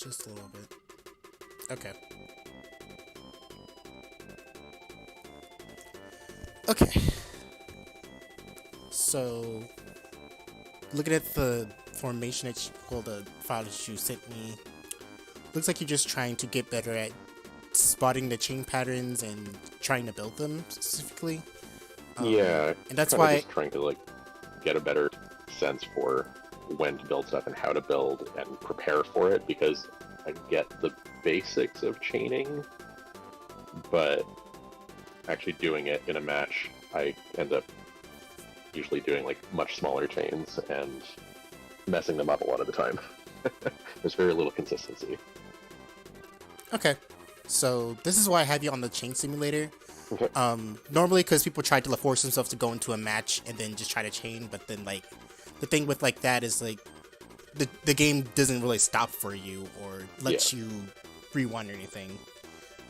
Just a little bit. Okay. Okay. So, looking at the formation the file that you sent me, looks like you're just trying to get better at spotting the chain patterns and trying to build them specifically. Yeah, and that's kind of why. just trying to like get a better sense for when to build stuff and how to build and prepare for it, because I get the basics of chaining, but actually doing it in a match, I end up usually doing like much smaller chains and messing them up a lot of the time. There's very little consistency. Okay, so this is why I have you on the chain simulator. Okay. Normally, because people try to force themselves to go into a match and then just try to chain, but then like the thing with like that is like the game doesn't really stop for you or let you rewind or anything.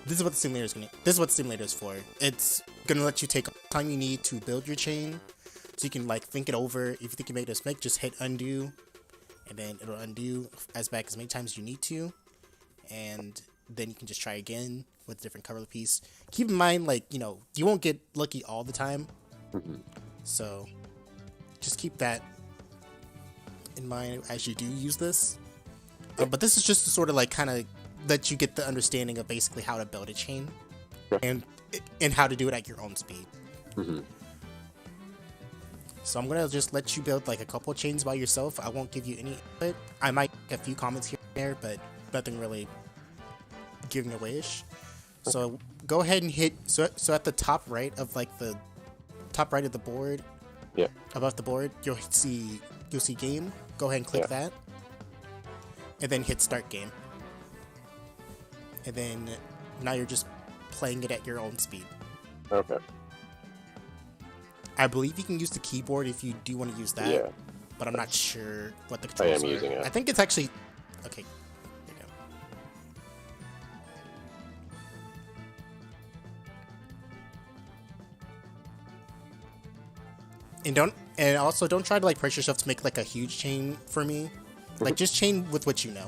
This is what the simulator is gonna. This is what the simulator is for. It's gonna let you take all the time you need to build your chain, so you can like think it over. If you think you made a mistake, just hit undo, and then it'll undo as many times as you need to, and then you can just try again with a different cover piece. Keep in mind, like, you know, you won't get lucky all the time, so just keep that in mind as you do use this. But this is just to sort of like kind of let you get the understanding of basically how to build a chain and how to do it at your own speed. So I'm gonna just let you build like a couple chains by yourself. I won't give you any input. I might get a few comments here and there, but nothing really giving away-ish. So go ahead and hit so at the top right of like the top right of the board, above the board, you'll see game. Go ahead and click that, and then hit start game. And then now you're just playing it at your own speed. Okay. I believe you can use the keyboard if you do want to use that, but I'm not sure what the controls are. I am using it. I think it's actually okay. There you go. And also don't try to like pressure yourself to make like a huge chain for me. Like just chain with what you know.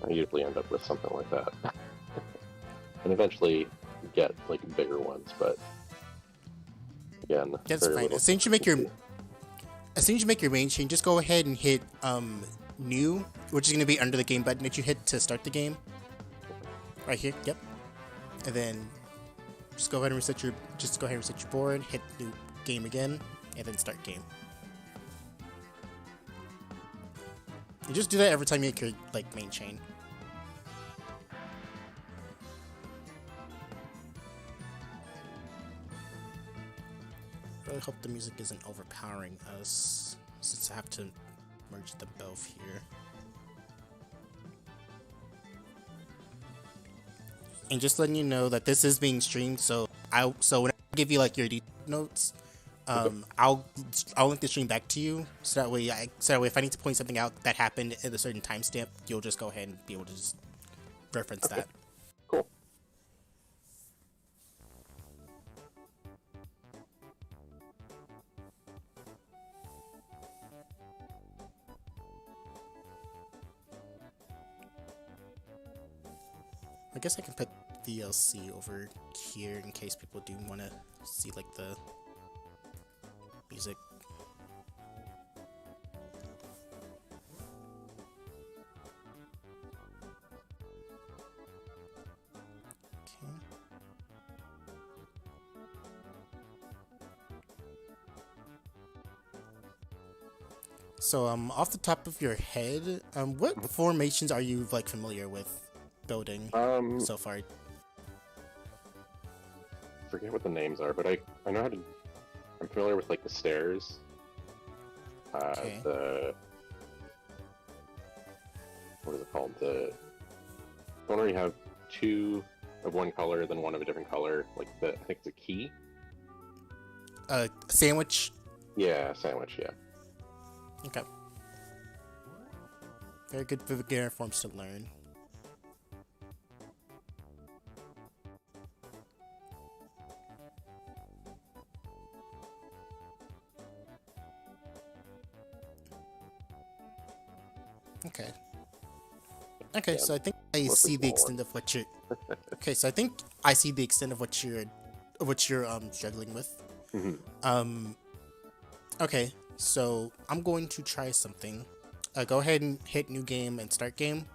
I usually end up with something like that. And eventually get like bigger ones, but again, that's fine. As soon as you make your main chain, just go ahead and hit new, which is gonna be under the game button that you hit to start the game. Right here, yep. And then just go ahead and reset your board, hit new game again, and then start game. You just do that every time you make your like main chain. Really hope the music isn't overpowering us, since I have to merge them both here. And just letting you know that this is being streamed, so when I give you like your notes, I'll link the stream back to you, so that way if I need to point something out that happened at a certain timestamp, you'll just go ahead and be able to just reference that. Cool. I guess I can put VLC over here in case people do want to see like the music. Okay. So off the top of your head, what formations are you like familiar with building so far? Forget what the names are, but I know how to. I'm familiar with like the stairs. The what is it called? The one where you have two of one color, then one of a different color. Like I think it's a key. Sandwich. Yeah, sandwich. Yeah. Okay. Very good for beginner forms to learn. Okay. Okay, Yeah, so I think I mostly see the small extent ones. of what you're. Okay, so I think I see the extent of what you're struggling with. Mhm. Okay, so I'm going to try something. Go ahead and hit new game and start game.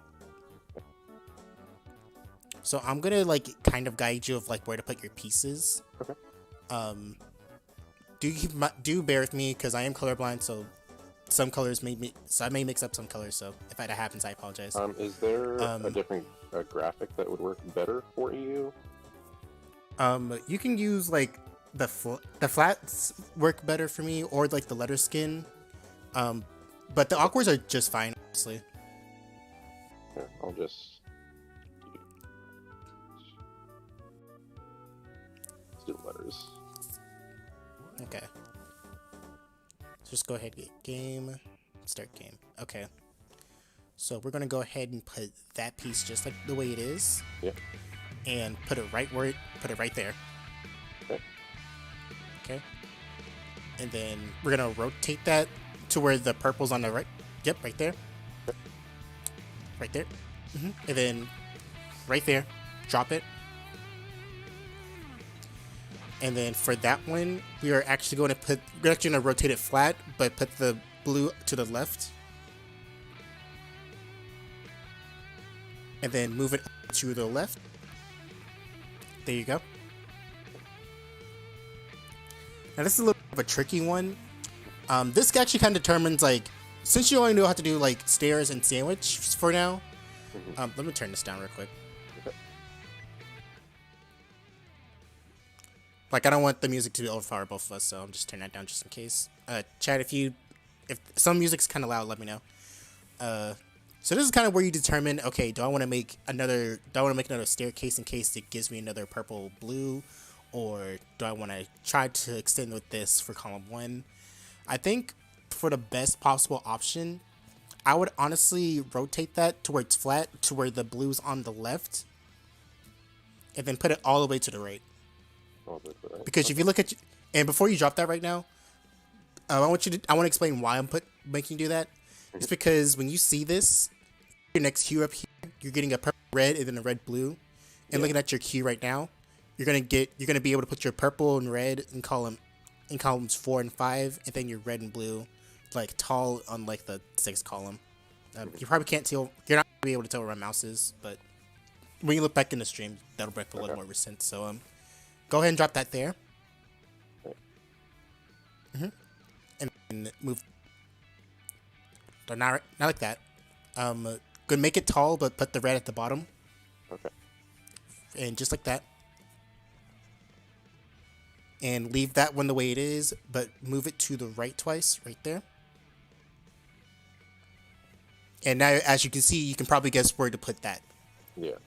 So I'm gonna like kind of guide you of like where to put your pieces. Okay. Do bear with me because I am colorblind, so some colors so I may mix up some colors. So if that happens, I apologize. Is there a different graphic that would work better for you? You can use like the flats work better for me, or like the letter skin. But the awkwards are just fine, honestly. Here, I'll just let's do the letters. Okay. Just go ahead and get game, start game. Okay. So we're gonna go ahead and put that piece just like the way it is. Yep. And put it right there. Okay. Okay. And then we're gonna rotate that to where the purple's on the right. Yep, right there. Right there. And then right there, drop it. And then for that one, we're actually going to rotate it flat, but put the blue to the left. And then move it to the left. There you go. Now this is a little bit of a tricky one. This actually kind of determines like, since you only know how to do like stairs and sandwich for now. Let me turn this down real quick. Okay. Like I don't want the music to overpower both of us, so I'm just turning that down just in case. Chat, if some music's kind of loud, let me know. So this is kind of where you determine, okay, do I want to make another staircase in case it gives me another purple blue, or do I want to try to extend with this for column 1? I think for the best possible option, I would honestly rotate that to where it's flat, to where the blue's on the left, and then put it all the way to the right. Because if you look at, and before you drop that right now, I want to explain why I'm making you do that. It's because when you see this, your next cue up here, you're getting a purple red and then a red blue, and looking at your cue right now, you're gonna be able to put your purple and red in columns 4 and 5, and then your red and blue, like tall on like the 6th column. You probably can't tell. You're not gonna be able to tell where my mouse is, but when you look back in the stream, that'll make a little more sense. So go ahead and drop that there. And move. Not like that. Good, make it tall, but put the red at the bottom. Okay. And just like that. And leave that one the way it is, but move it to the right twice, right there. And now, as you can see, you can probably guess where to put that. Yeah. A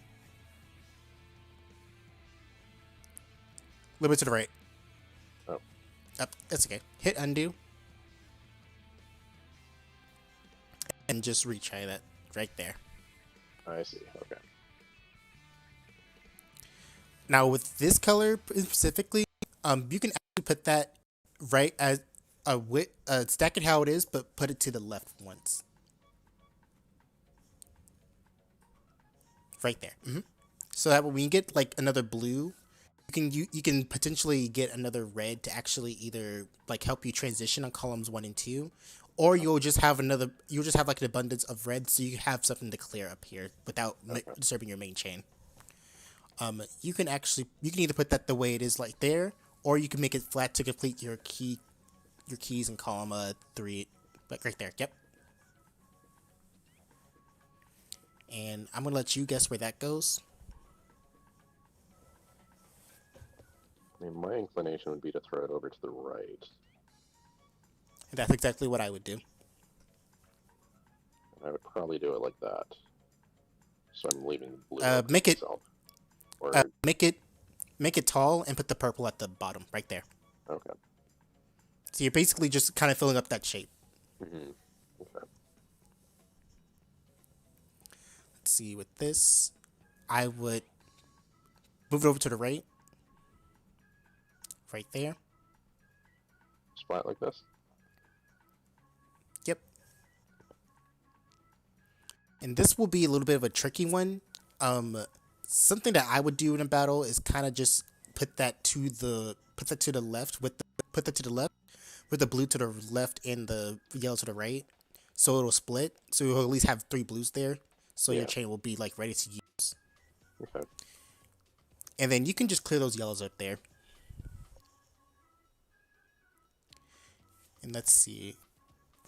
little bit to the right. Oh. Up. That's okay. Hit undo. And just retry that right there. I see. Okay. Now with this color specifically, you can actually put that right as stack it how it is, but put it to the left once. Right there. So that when you get like another blue, you can potentially get another red to actually either like help you transition on columns 1 and 2, or you'll just have like an abundance of red, so you have something to clear up here without disturbing your main chain. You can either put that the way it is like there, or you can make it flat to complete your keys in column 3, like right there. Yep. And I'm gonna let you guess where that goes. I mean, my inclination would be to throw it over to the right. And that's exactly what I would do. I would probably do it like that. So I'm leaving blue make it itself. Or make it tall and put the purple at the bottom, right there. okay. So you're basically just kind of filling up that shape. Mm-hmm. Okay. Let's see, with this, I would move it over to the right. Right there. Splat like this? Yep. And this will be a little bit of a tricky one. Something that I would do in a battle is kind of just put that to the left with the blue to the left and the yellow to the right, so it'll split. So you'll at least have 3 blues there. So your chain will be like ready to use. Okay. And then you can just clear those yellows up there. And let's see.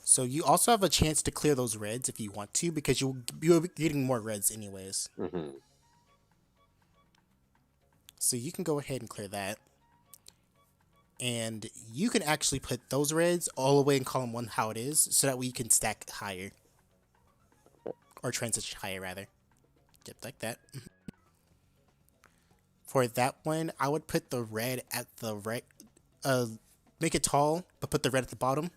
So you also have a chance to clear those reds if you want to, because you'll be getting more reds anyways. Mm-hmm. So you can go ahead and clear that. And you can actually put those reds all the way in column 1 how it is, so that way you can stack higher. Or transition higher, rather. Just like that. For that one, I would put the red at the right. Make it tall, but put the red at the bottom.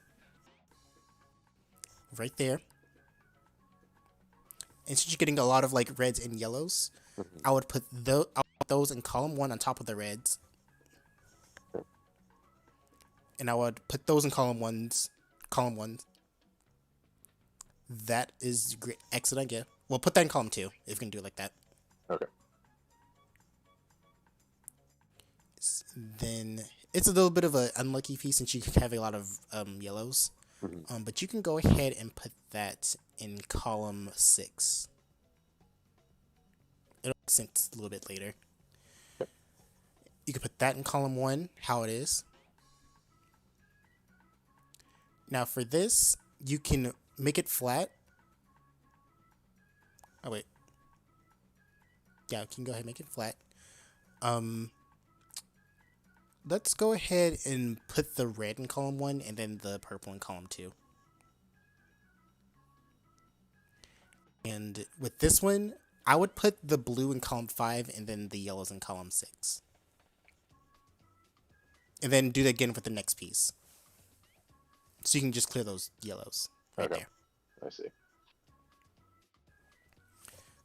Right there. And since you're getting a lot of like reds and yellows, I would put those in column 1 on top of the reds. And I would put those in column 1s. That is great. Excellent idea. We'll put that in column 2 if you can do it like that. Okay. Then it's a little bit of an unlucky piece since you have a lot of yellows. Mm-hmm. But you can go ahead and put that in column 6. It'll make sense a little bit later. Okay. You can put that in column 1, how it is. Now for this, you can make it flat. Oh wait. Yeah, you can go ahead and make it flat. Let's go ahead and put the red in column 1 and then the purple in column 2. And with this one, I would put the blue in column 5 and then the yellows in column 6. And then do that again with the next piece. So you can just clear those yellows right there. I see.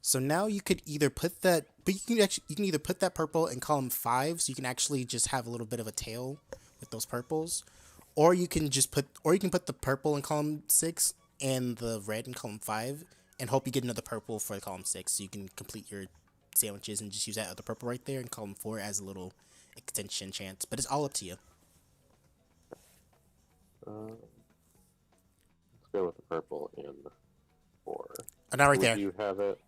So now you could either put that, but you can either put that purple in column 5, so you can actually just have a little bit of a tail with those purples, or you can put the purple in column 6 and the red in column 5, and hope you get another purple for column 6, so you can complete your sandwiches and just use that other purple right there in column 4 as a little extension chance. But it's all up to you. Let's go with the purple in 4. Oh, not right there. Do you have it?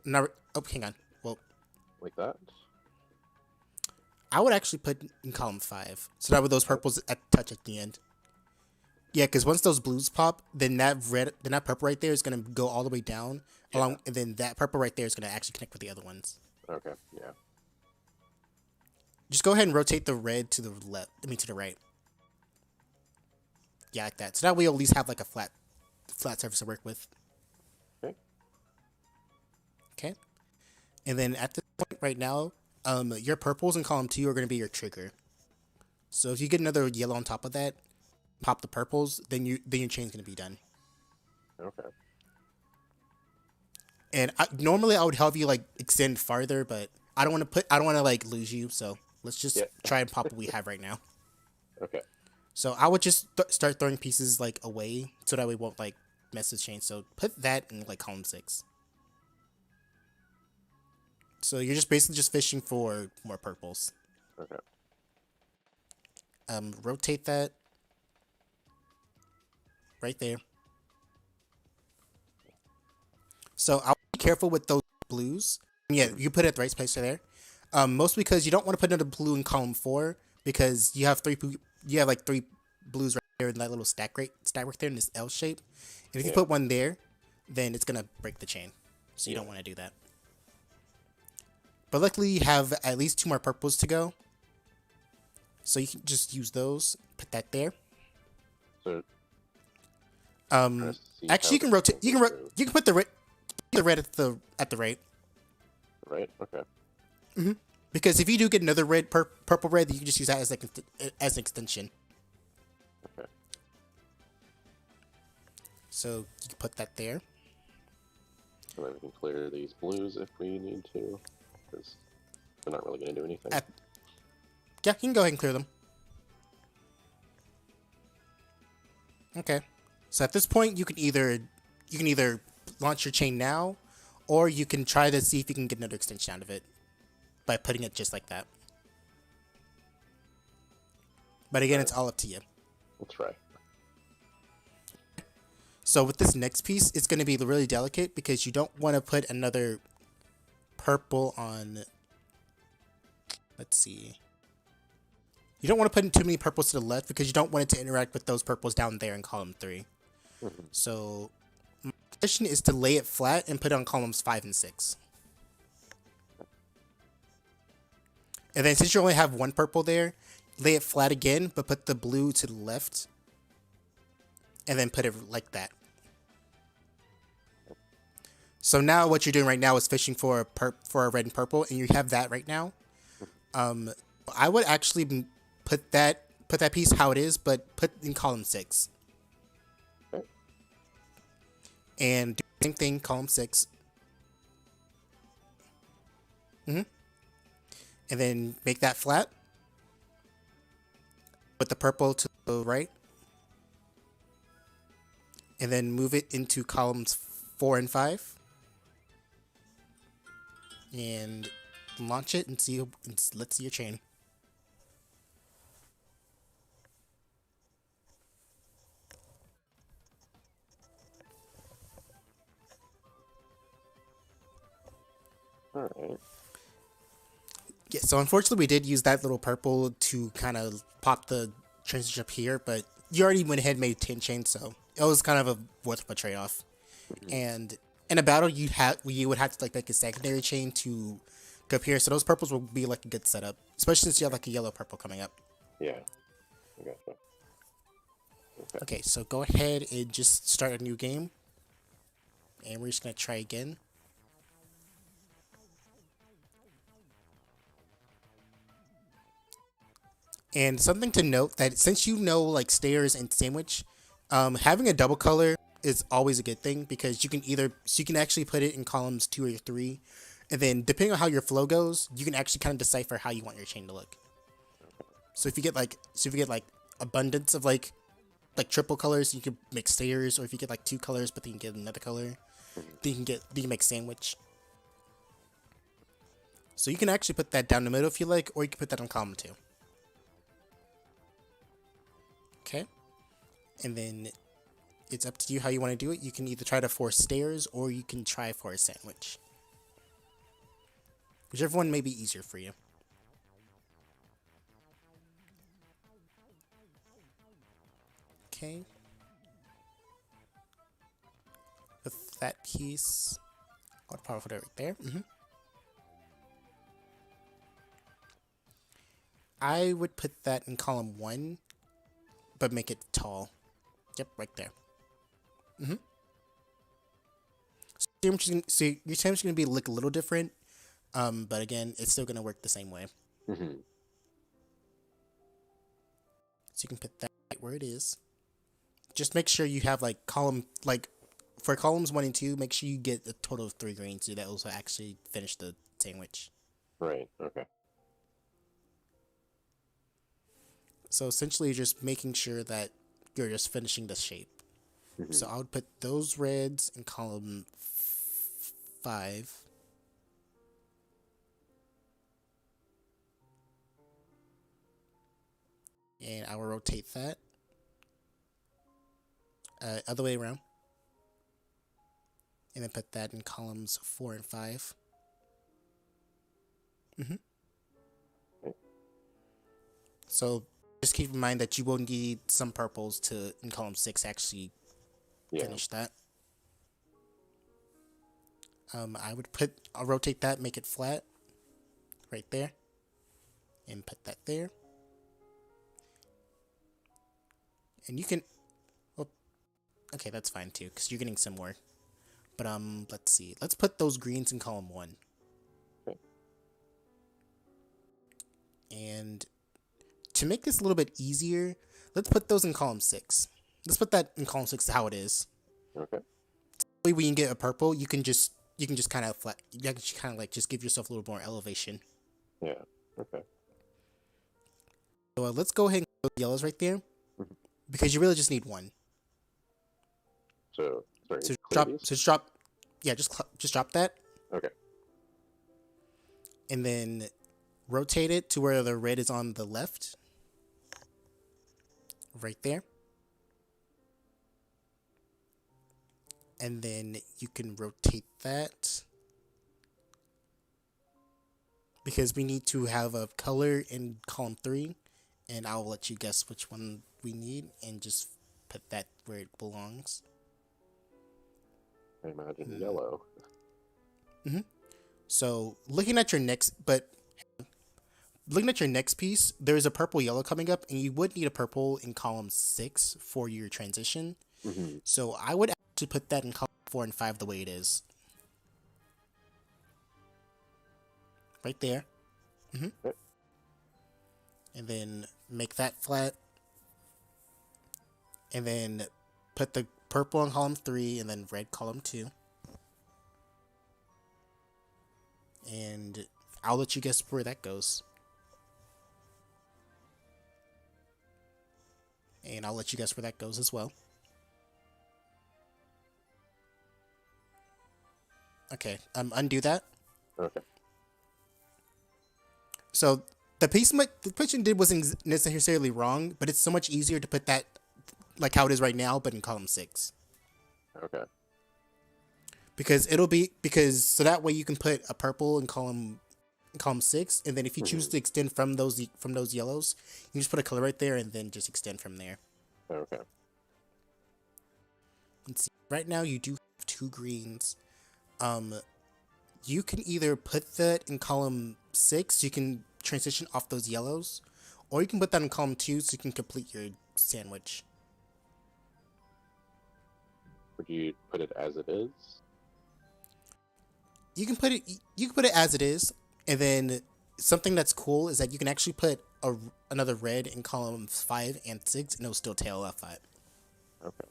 No, oh, hang on. Well, like that? I would actually put in column 5, so that way those purples touch at the end. Yeah, because once those blues pop, then that purple right there is gonna go all the way down, and then that purple right there is gonna actually connect with the other ones. Okay. Yeah. Just go ahead and rotate the red to the left. I mean to the right. Yeah, like that. So that way you'll at least have like a flat surface to work with. Okay. Okay. And then at this point right now, your purples in column 2 are going to be your trigger. So if you get another yellow on top of that, pop the purples, then your chain's going to be done. Okay. And normally I would have you like extend farther, but I don't want to like lose you. So let's just try and pop what we have right now. Okay. So I would just start throwing pieces like away, so that we won't like mess the chain. So put that in like column 6. So you're just basically just fishing for more purples. Okay. Rotate that right there. So I'll be careful with those blues. Yeah, you put it at the right place there. Mostly because you don't want to put another blue in column 4 because you have 3 blues right there in that little stack right there in this L shape. And if you put one there, then it's gonna break the chain. So you don't want to do that. But luckily you have at least 2 more purples to go. So you can just use those. Put that there. So actually you can rotate. You can put the red at the right. Right. Okay. Because if you do get another red purple red, you can just use that as an extension. Okay. So you can put that there. And then we can clear these blues if we need to, because they're not really going to do anything. Yeah, you can go ahead and clear them. Okay. So at this point, you can either launch your chain now, or you can try to see if you can get another extension out of it by putting it just like that. But again, it's all up to you. We'll try. So with this next piece, it's going to be really delicate because you don't want to put another purple on. Let's see. You don't want to put in too many purples to the left because you don't want it to interact with those purples down there in column 3. Mm-hmm. So my suggestion is to lay it flat and put it on columns 5 and 6. And then since you only have one purple there, lay it flat again, but put the blue to the left. And then put it like that. So now what you're doing right now is fishing for a red and purple, and you have that right now. I would actually put that piece how it is, but put in column 6. Okay. And do the same thing, column 6. And then make that flat. Put the purple to the right. And then move it into columns 4 and 5. And launch it and let's see your chain. Alright. Yeah, so unfortunately we did use that little purple to kind of pop the transition up here, but you already went ahead and made 10 chains, so it was kind of a worth of a trade-off. And in a battle, you would have to like make a secondary chain to go up here, so those purples will be like a good setup, especially since you have like a yellow purple coming up. Yeah. I gotcha. Okay, so go ahead and just start a new game, and we're just gonna try again. And something to note that since you know like stairs and sandwich, having a double color is always a good thing because you can actually put it in columns 2 or 3, and then depending on how your flow goes, you can actually kind of decipher how you want your chain to look. So if you get like abundance of like triple colors, you can make stairs, or if you get like 2 colors but then you get another color, then you can make sandwich. So you can actually put that down the middle if you like, or you can put that on column 2. Okay, and then it's up to you how you want to do it. You can either try to force stairs, or you can try for a sandwich. Whichever one may be easier for you. Okay. With that piece, I'll probably put it right there. I would put that in column 1, but make it tall. Yep, right there. So your chain's going to be look a little different, but again, it's still going to work the same way. So you can put that right where it is. Just make sure you have like for columns 1 and 2, make sure you get a total of 3 greens so that will actually finish the sandwich. Right, okay. So essentially you're just making sure that you're just finishing the shape. So I would put those reds in column 5. And I will rotate that. Other way around. And then put that in columns 4 and 5. So just keep in mind that you will need some purples in column 6 actually finish that. I'll rotate that, make it flat right there, and put that there. And you can, okay, that's fine too, because you're getting some more. But let's see. Let's put those greens in column 1. Okay. And to make this a little bit easier, let's put those in column 6. Let's put that in column 6 how it is. Okay. When you get a purple, you can just kind of flat. You can kind of like just give yourself a little more elevation. Yeah. Okay. So let's go ahead and put yellows right there, because you really just need one. So sorry. So clear drop. these? So just drop. Yeah, just drop that, Okay. and then rotate it to where the red is on the left. Right there. And then you can rotate that, because we need to have a color in column 3, and I'll let you guess which one we need and just put that where it belongs. I imagine yellow. So looking at your next piece, there's a purple yellow coming up, and you would need a purple in column 6 for your transition. So I would actually put that in column 4 and 5 the way it is. Right there. Okay. And then make that flat. And then put the purple in column 3 and then red column 2. And I'll let you guess where that goes. And I'll let you guess where that goes as well. Okay, undo that. Okay. So the placement did wasn't necessarily wrong, but it's so much easier to put that like how it is right now, but in column 6. Okay. Because so that way you can put a purple in column 6, and then if you choose to extend from those yellows, you just put a color right there and then just extend from there. Okay. Let's see. Right now you do have 2 greens. You can either put that in column 6, you can transition off those yellows, or you can put that in column 2 so you can complete your sandwich. Would you put it as it is? You can put it as it is, and then something that's cool is that you can actually put another red in columns 5 and 6, and it'll still tail off 5. Okay.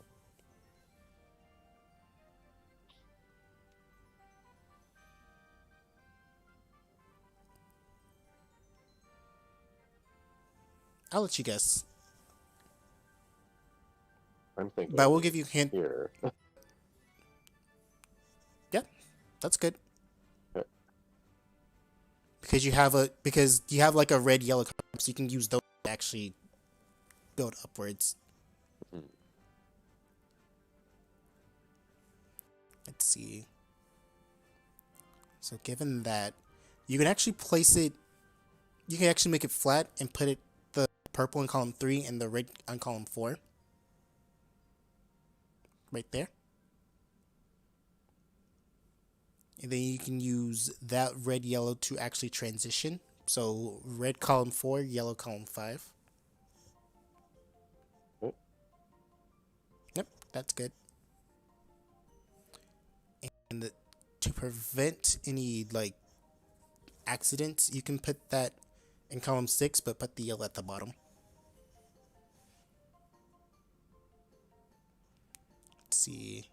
I'll let you guess, I'm thinking. but I will give you a hint. Here. Yeah, that's good. Okay. Because you have like a red yellow color, so you can use those to actually build upwards. Let's see. So given that, you can actually place it. You can actually make it flat and put it the purple in column 3 and the red on column 4. Right there. And then you can use that red yellow to actually transition. So red column 4, yellow column 5. Yep, that's good. And to prevent any like accidents, you can put that in column 6, but put the yellow at the bottom. Let's see.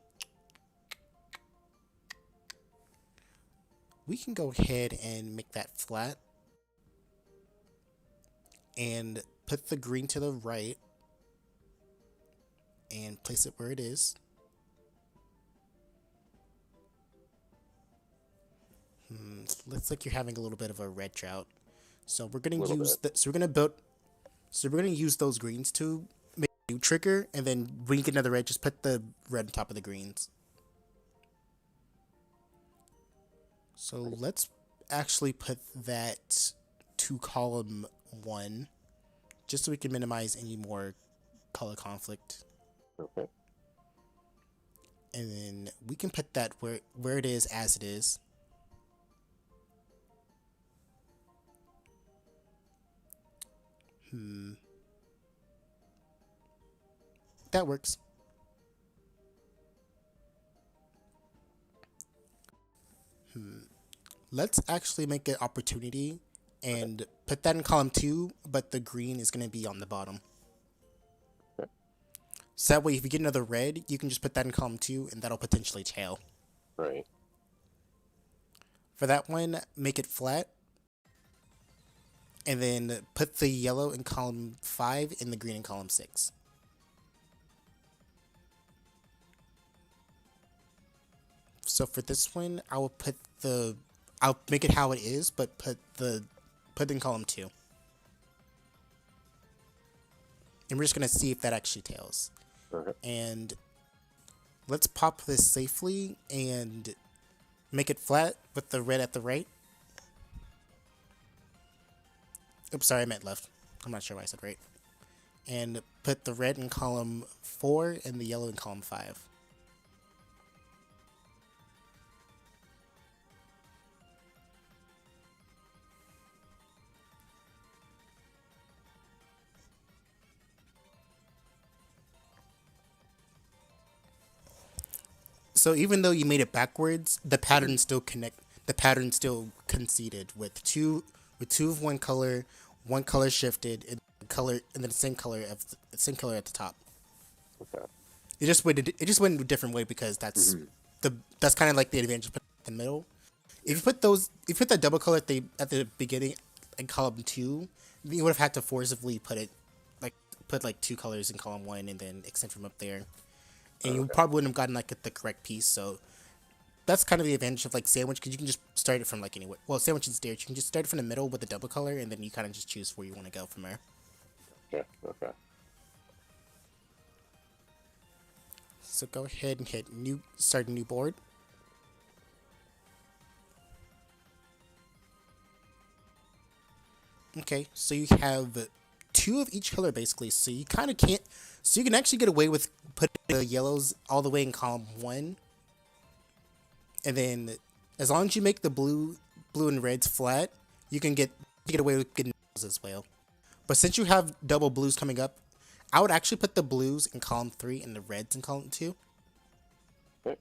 We can go ahead and make that flat and put the green to the right and place it where it is. Looks like you're having a little bit of a red drought. So we're gonna use those greens to make a new trigger, and then when you get another red, just put the red on top of the greens. So let's actually put that to column 1, just so we can minimize any more color conflict. Okay. And then we can put that where it is as it is. That works. Let's actually make an opportunity and put that in column 2, but the green is going to be on the bottom. So that way, if you get another red, you can just put that in column 2, and that'll potentially tail. Right. For that one, make it flat, and then put the yellow in column 5 and the green in column 6. So for this one, I'll make it how it is, but put it in column 2. And we're just gonna see if that actually tails. Okay. And let's pop this safely and make it flat with the red at the right. Oops, sorry, I meant left. I'm not sure why I said right. And put the red in column 4 and the yellow in column 5. So even though you made it backwards, the pattern still conceded with two of one color shifted, and then the same color at the top. Okay. It just went a different way because that's kind of like the advantage of putting it in the middle. If you put that double color at the beginning in column 2, you would have had to forcibly put 2 colors in column 1 and then extend from up there. And you probably wouldn't have gotten the correct piece. So that's kind of the advantage of sandwich, because you can just start it from anywhere. Well, sandwich is there. You can just start it from the middle with the double color, and then you kind of just choose where you want to go from there. Okay. Okay. So go ahead and hit start a new board. Okay, so you have 2 of each color basically. So you kind of can't. So you can actually get away with putting the yellows all the way in column 1. And then, as long as you make the blue and reds flat, you can get away with getting those as well. But since you have double blues coming up, I would actually put the blues in column 3 and the reds in column 2. Okay.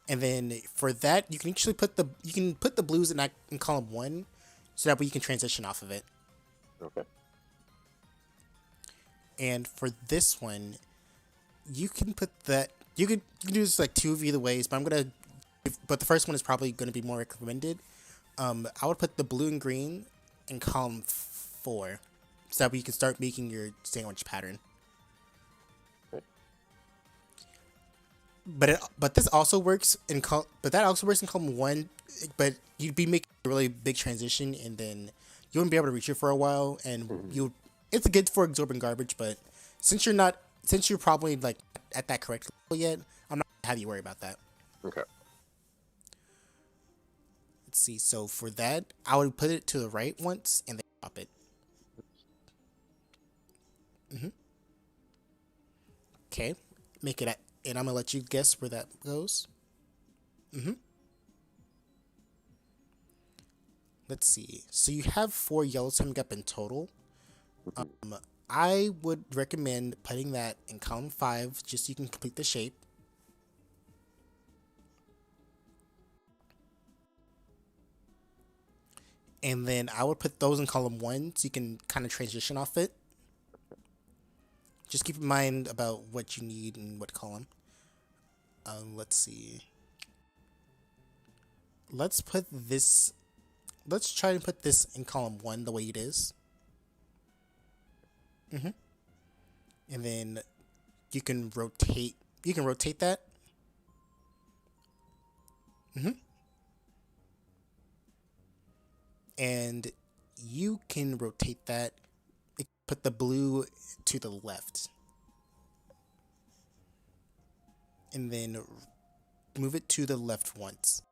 And then for that, you can actually put the blues in column 1, so that way you can transition off of it. Okay. And for this one, you can put that. You can do this 2 of either ways, but but the first one is probably going to be more recommended. I would put the blue and green in column 4, so that way you can start making your sandwich pattern. Okay. But this also works in column 1. But you'd be making a really big transition, and then you wouldn't be able to reach it for a while, and it's good for absorbing garbage. But since you're probably at that correct level yet, I'm not gonna have you worry about that. Okay. Let's see. So for that, I would put it to the right once and then drop it. Okay. Make it and I'm gonna let you guess where that goes. Let's see. So you have 4 yellows coming up in total. I would recommend putting that in column 5, just so you can complete the shape. And then I would put those in column 1, so you can kind of transition off it. Just keep in mind about what you need in what column. Let's see. Let's try and put this in column 1 the way it is. And then you can rotate that. And you can rotate that. Put the blue to the left. And then move it to the left once.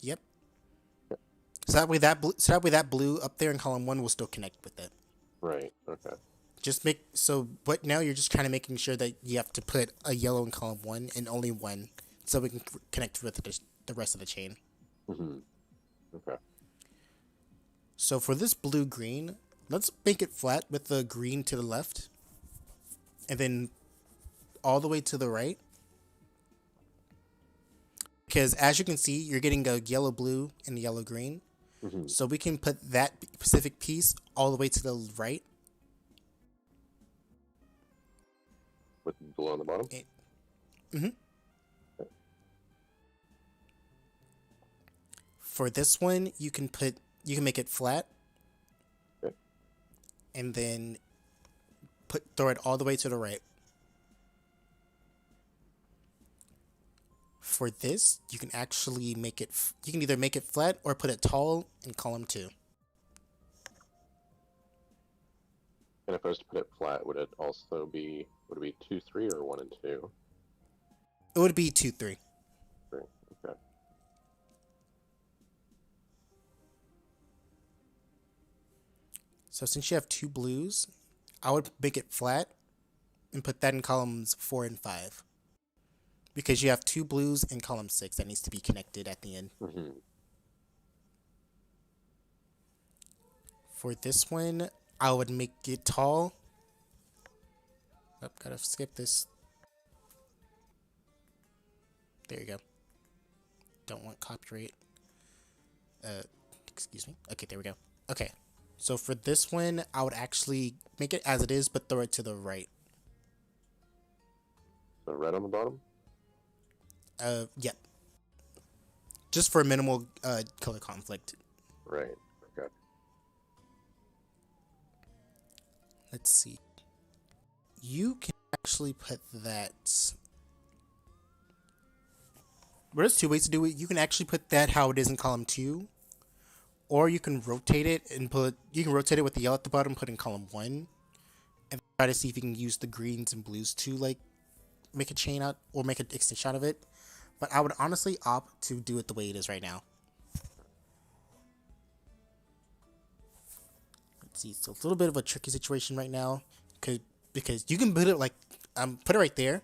Yep. So that way that blue up there in column 1 will still connect with it. Right. Okay. But now you're just kind of making sure that you have to put a yellow in column 1 and only 1, so we can connect with the rest of the chain. Okay. So for this blue green, let's make it flat with the green to the left, and then all the way to the right. Because as you can see, you're getting a yellow blue and a yellow green. Mm-hmm. So we can put that specific piece all the way to the right. With below on the bottom? Mm-hmm. For this one, you can make it flat, Okay. and then throw it all the way to the right. For this, you can actually you can either make it flat or put it tall in column 2. And if I was to put it flat, would it be 2, 3, or 1 and 2? It would be 2, 3. 3. Okay. So since you have 2 blues, I would make it flat and put that in columns 4 and 5. Because you have 2 blues in column 6 that needs to be connected at the end. Mm-hmm. For this one, I would make it tall. Oh, gotta skip this. There you go. Don't want copyright. Excuse me. Okay, there we go. Okay. So for this one, I would actually make it as it is, but throw it to the right. So red on the bottom? Yep. Just for minimal color conflict. Right. Okay. Let's see. You can actually put that. There's 2 ways to do it. You can actually put that how it is in column 2, or you can rotate it and you can rotate it with the yellow at the bottom, put in column 1, and try to see if you can use the greens and blues to like make a chain out or make an extension out of it. But I would honestly opt to do it the way it is right now. Let's see. It's a little bit of a tricky situation right now, because you can put it like put it right there.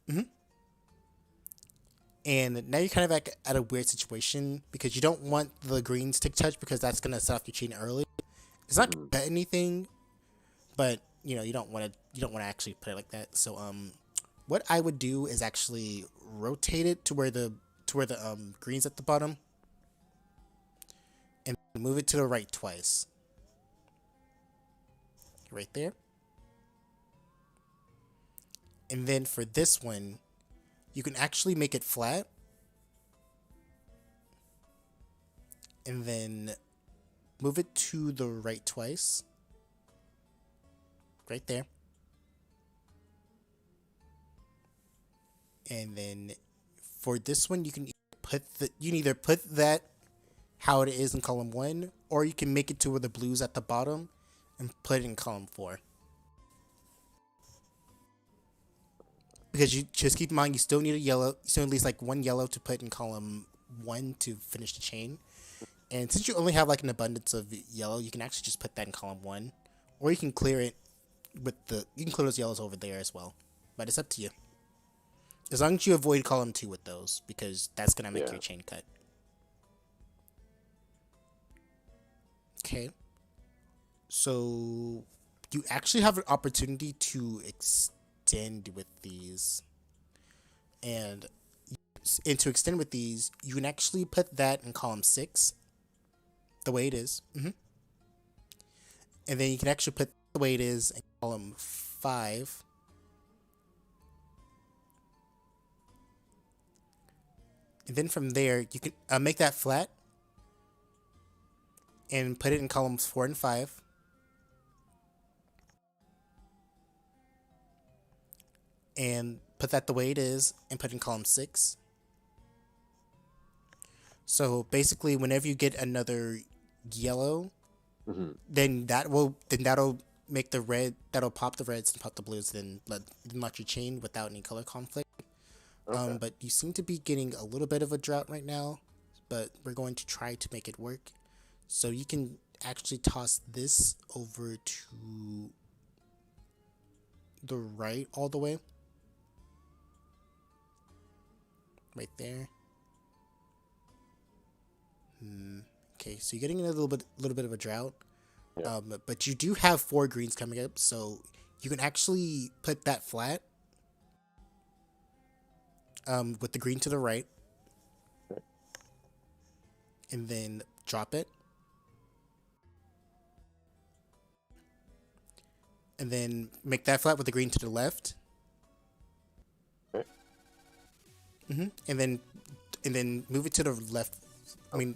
Mm-hmm. And now you're kind of like at a weird situation because you don't want the greens to touch because that's gonna set off your chain early. It's not gonna cut anything, but you don't want to actually put it like that. So what I would do is actually rotate it to where the greens at the bottom, and move it to the right twice. Right there. And then for this one, you can actually make it flat, and then move it to the right twice. Right there. And then for this one, you can either put that how it is in column 1, or you can make it to where the blue's at the bottom and put it in column 4. Because you just keep in mind, you still need you still at least like 1 yellow to put in column 1 to finish the chain. And since you only have like an abundance of yellow, you can actually just put that in column 1, or you can clear it you can clear those yellows over there as well. But it's up to you. As long as you avoid column 2 with those, because that's gonna make your chain cut. Okay. So you actually have an opportunity to extend with these, and to extend with these, you can actually put that in column 6, the way it is. And then you can actually put the way it is in column 5. And then from there, you can make that flat and put it in columns 4 and 5. And put that the way it is and put in column 6. So basically, whenever you get another yellow, then that'll make the red, that'll pop the reds and pop the blues, then let your chain without any color conflict. Okay. But you seem to be getting a little bit of a drought right now, but we're going to try to make it work. So you can actually toss this over to the right all the way. Right there. Okay, so you're getting a little bit of a drought. Yeah. But you do have 4 greens coming up, so you can actually put that flat. With the green to the right. Okay. and then drop it, and then make that flat with the green to the left. Okay. And then move it to the left. I mean,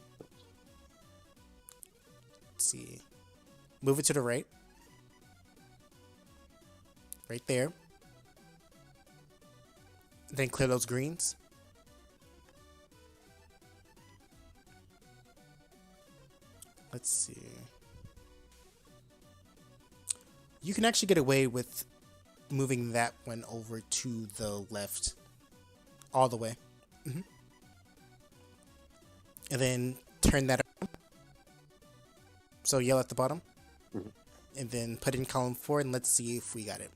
let's see. Move it to the right. Right there. Then clear those greens. Let's see. You can actually get away with moving that one over to the left. All the way. And then turn that around. So yellow at the bottom. And then put in column 4 and let's see if we got it.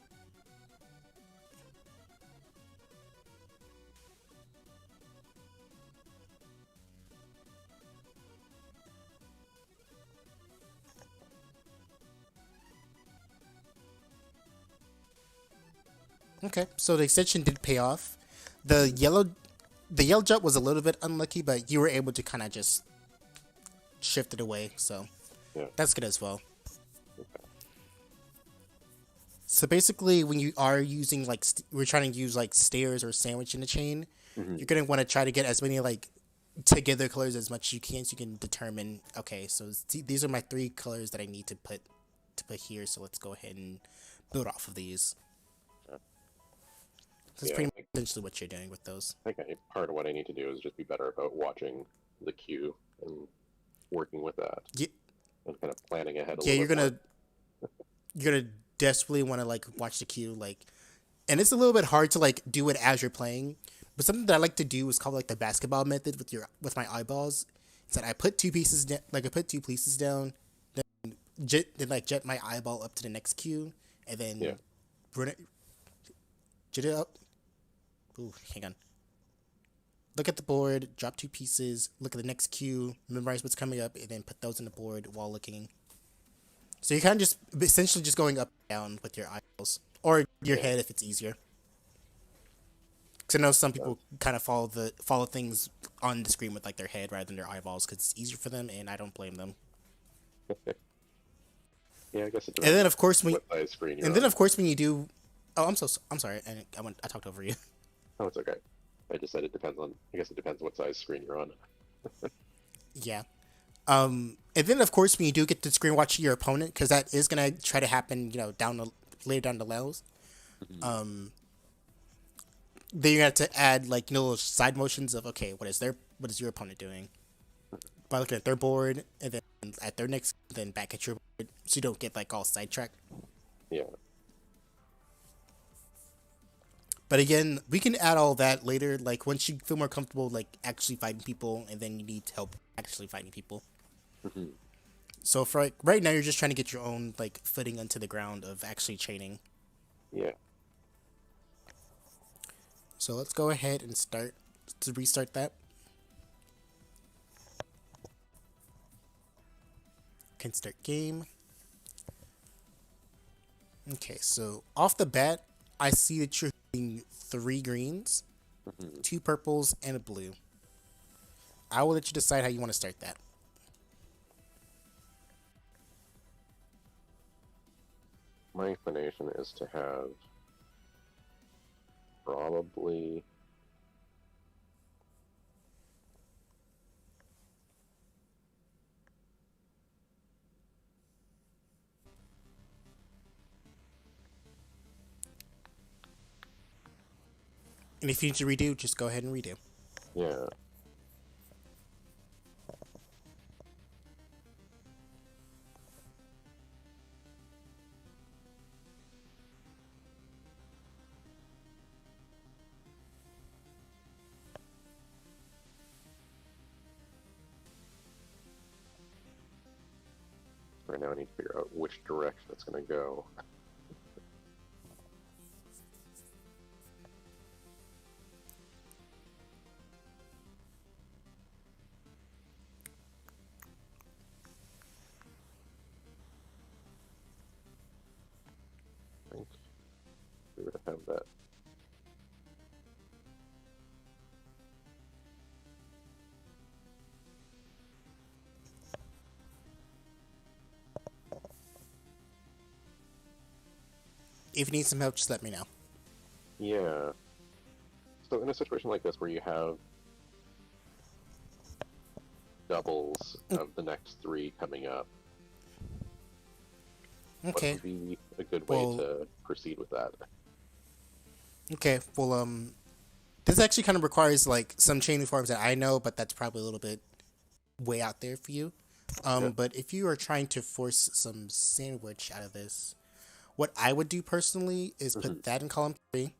Okay, so the extension did pay off. The yellow jump was a little bit unlucky, but you were able to kind of just shift it away, so Yeah. that's good as well. Okay. So basically, when you are using like we're trying to use like stairs or sandwich in the chain, you're gonna want to try to get as many like together colors as much as you can, so you can determine. Okay, so these are my 3 colors that I need to put here. So let's go ahead and build off of these. That's Yeah, pretty much essentially what you're doing with those. I think part of what I need to do is just be better about watching the queue and working with that. Yeah, And kind of planning ahead a yeah, little bit you're gonna desperately want to like watch the queue, like, and it's a little bit hard to like do it as you're playing. But something that I like to do is called like the basketball method with my eyeballs. Is that I put 2 pieces I put 2 pieces down, then jet my eyeball up to the next queue, and then run it, jet it up. Ooh, hang on. Look at the board, drop 2 pieces, look at the next queue, memorize what's coming up, and then put those in the board while looking. So you're kind of just essentially just going up and down with your eyeballs, or your head if it's easier. Because I know some people kind of follow things on the screen with like their head rather than their eyeballs because it's easier for them, and I don't blame them. Yeah, I guess it depends. And then of course when what size screen you're and then on. of course when you do, I'm sorry, I talked over you. Oh, it's okay. I just said it depends on. I guess it depends what size screen you're on. Yeah. And then of course when you do get to screen watch your opponent, because that is gonna try to happen, later down the levels. Then you have to add like little side motions of okay, what is your opponent doing? By looking at their board and then at their next, then back at your board, so you don't get like all sidetracked. Yeah. But again, we can add all that later, like once you feel more comfortable like actually fighting people, and then you need help actually fighting people. So for like right now, you're just trying to get your own like footing onto the ground of actually chaining. Yeah. So let's go ahead and restart that. Can start game. Okay, so off the bat, I see that you're hitting 3 greens, 2 purples, and a blue. I will let you decide how you want to start that. My inclination is to have probably And if you need to redo, just go ahead and redo. yeah. Right now I need to figure out which direction it's going to go. I think we would have that. If you need some help, just let me know. Yeah. So in a situation like this where you have doubles of the next 3 coming up, what Okay. would be a good way to proceed with that? Okay. Well, this actually kind of requires like some chaining forms that I know, but that's probably a little bit way out there for you. Yeah. But if you are trying to force some sandwich out of this, what I would do personally is put that in column 3.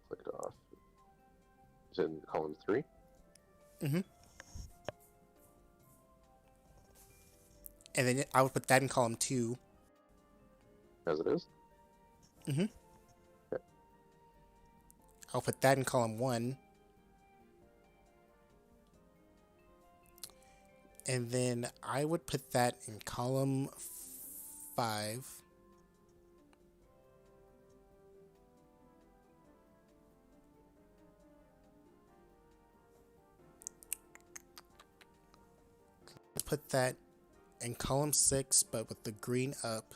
Clicked off. Is it in column 3? Mm-hmm. And then I would put that in column 2. As it is? Mm-hmm. Okay. I'll put that in column 1. And then I would put that in column 5. Put that in column 6, but with the green up.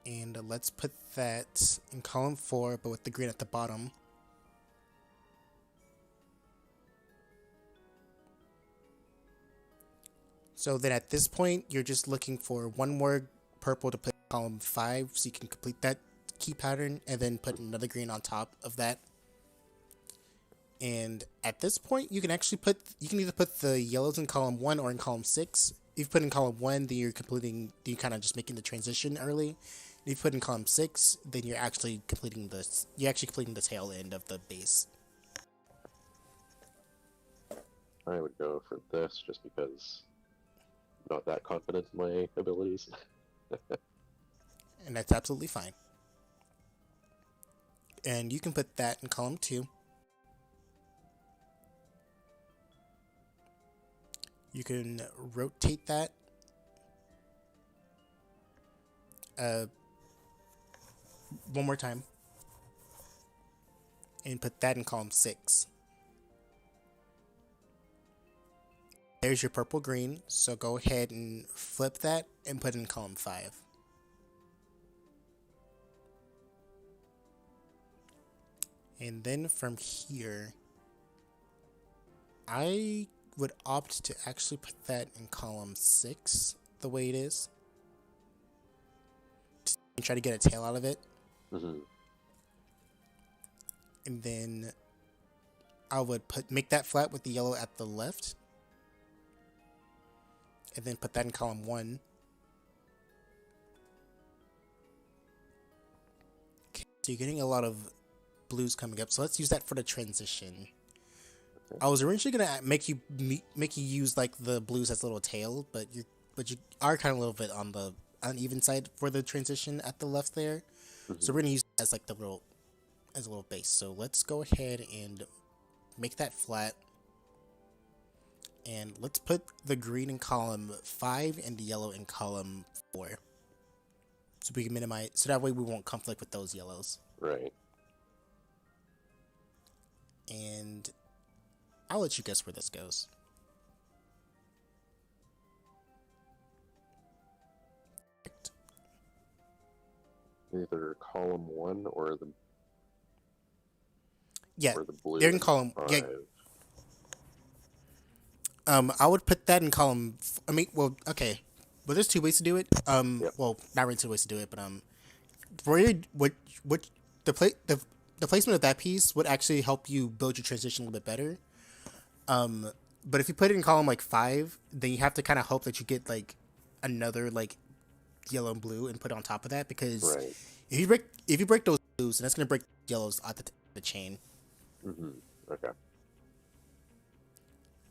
And let's put that in column 4, but with the green at the bottom. So then at this point, you're just looking for one more purple to put in column 5, so you can complete that key pattern, and then put another green on top of that. And at this point, you can actually you can either put the yellows in column 1 or in column 6. If you put in column 1, then you're kind of just making the transition early. If you put in column 6, then you're actually completing the tail end of the base. I would go for this just because I'm not that confident in my abilities. And that's absolutely fine. And you can put that in column 2. You can rotate that one more time and put that in column 6. There's your purple green, so go ahead and flip that and put it in column 5. And then from here, I would opt to actually put that in column 6 the way it is. Just try to get a tail out of it. Mm-hmm. And then I would make that flat with the yellow at the left. And then put that in column 1. Okay, so you're getting a lot of blues coming up. So let's use that for the transition. Okay. I was originally gonna make you use like the blues as a little tail, but you are kind of a little bit on the uneven side for the transition at the left there. Mm-hmm. So we're gonna use it as like a little base. So let's go ahead and make that flat. And let's put the green in column 5 and the yellow in column 4. So we can minimize, so that way we won't conflict with those yellows. Right. And I'll let you guess where this goes. Either column 1 or the blue. They're in column 5. Yeah. I would put that in column. Okay. Well, there's 2 ways to do it. Yep. Well, not really 2 ways to do it, but for your the placement of that piece would actually help you build your transition a little bit better. But if you put it in column like 5, then you have to kind of hope that you get like another like yellow and blue and put it on top of that, because if you break those blues, then that's gonna break yellows out the chain. Mm-hmm. Okay.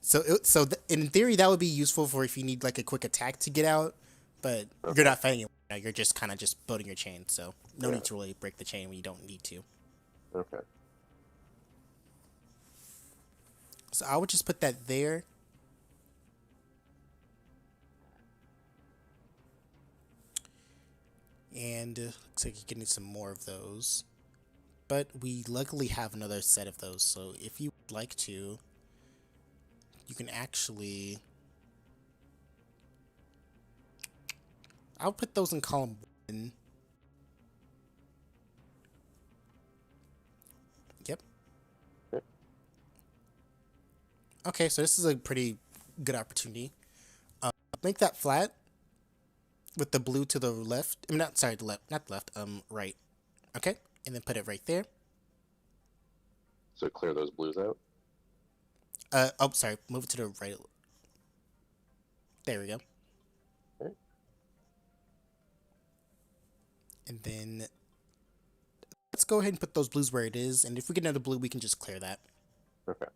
So in theory, that would be useful for if you need like a quick attack to get out, but you're not fighting it. You're just kind of just building your chain, so no need to really break the chain when you don't need to. Okay. So I would just put that there. And looks like you're getting some more of those. but we luckily have another set of those. So if you would like to, you can actually... I'll put those in column 1. Yep. Okay, so this is a pretty good opportunity. Make that flat with the blue to the left. I mean, not sorry, the left, not the left. Right. Okay, and then put it right there. So clear those blues out. Oh, sorry. Move it to the right. There we go. Okay. And then let's go ahead and put those blues where it is. And if we get another blue, we can just clear that. Okay.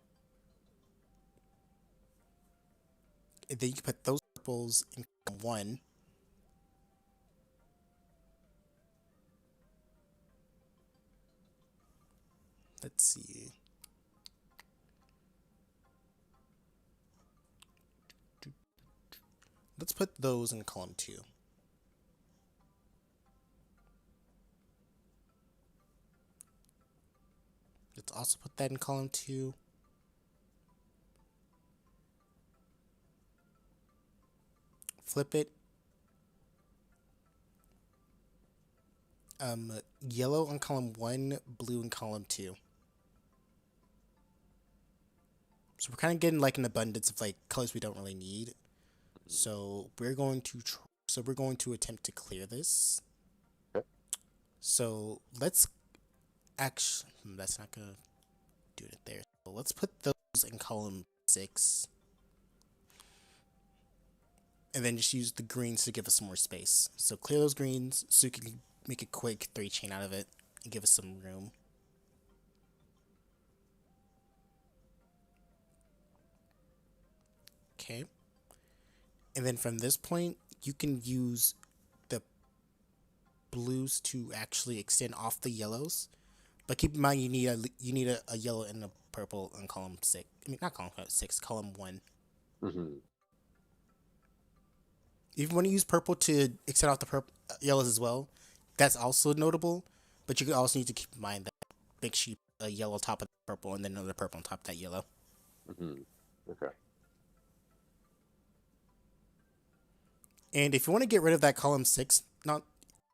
And then you can put those purples in column 1. Let's see. Let's put those in column 2. Let's also put that in column 2. Flip it. Yellow on column 1, blue in column 2. So we're kind of getting like an abundance of like colors we don't really need. So we're going to attempt to clear this. Okay. So let's actually, that's not gonna do it there. So let's put those in column 6. And then just use the greens to give us some more space. So clear those greens so you can make a quick 3 chain out of it and give us some room. Okay. And then from this point, you can use the blues to actually extend off the yellows. But keep in mind, you need a yellow and a purple in column 6. I mean, not column 6, column 1. Mm-hmm. If you want to use purple to extend off the yellows as well, that's also notable. But you also need to keep in mind that make sure you put a yellow on top of the purple and then another purple on top of that yellow. Mm-hmm. Okay. And if you want to get rid of that column 6, not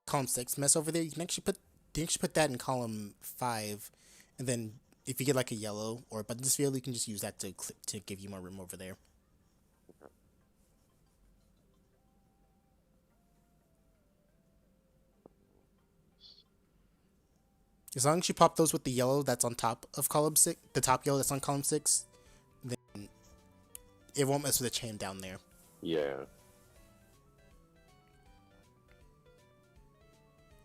column 6 mess over there, you can actually put that in column 5, and then if you get like a yellow or a abundance field, you can just use that to give you more room over there. As long as you pop those with the yellow that's on top of column 6, the top yellow that's on column 6, then it won't mess with the chain down there. Yeah.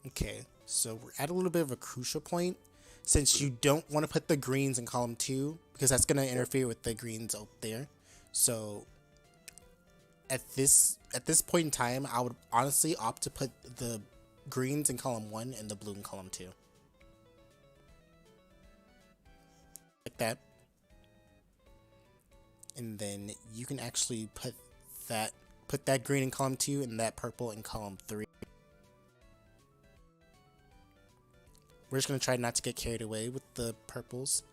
Okay, so we're at a little bit of a crucial point, since you don't want to put the greens in column 2, because that's going to interfere with the greens up there. So at this point in time, I would honestly opt to put the greens in column 1 and the blue in column 2. Like that. And then you can actually put that green in column 2 and that purple in column 3. We're just going to try not to get carried away with the purples.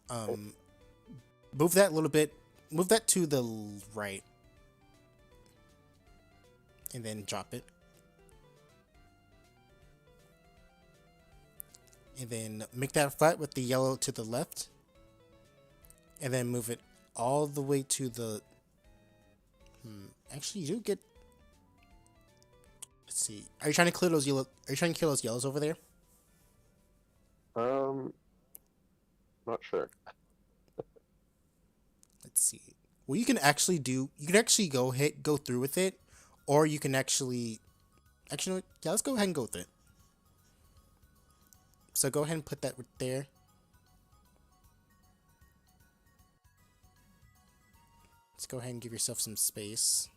Move that a little bit. Move that to the right. And then drop it. And then make that flat with the yellow to the left. And then move it all the way to the... Actually, you do get... Let's see. Are you trying to clear those yellow? Are you trying to kill those yellows over there? Not sure. Let's see. Well, you can actually go through with it, or you can actually, yeah, let's go ahead and go with it. So go ahead and put that right there. Let's go ahead and give yourself some space.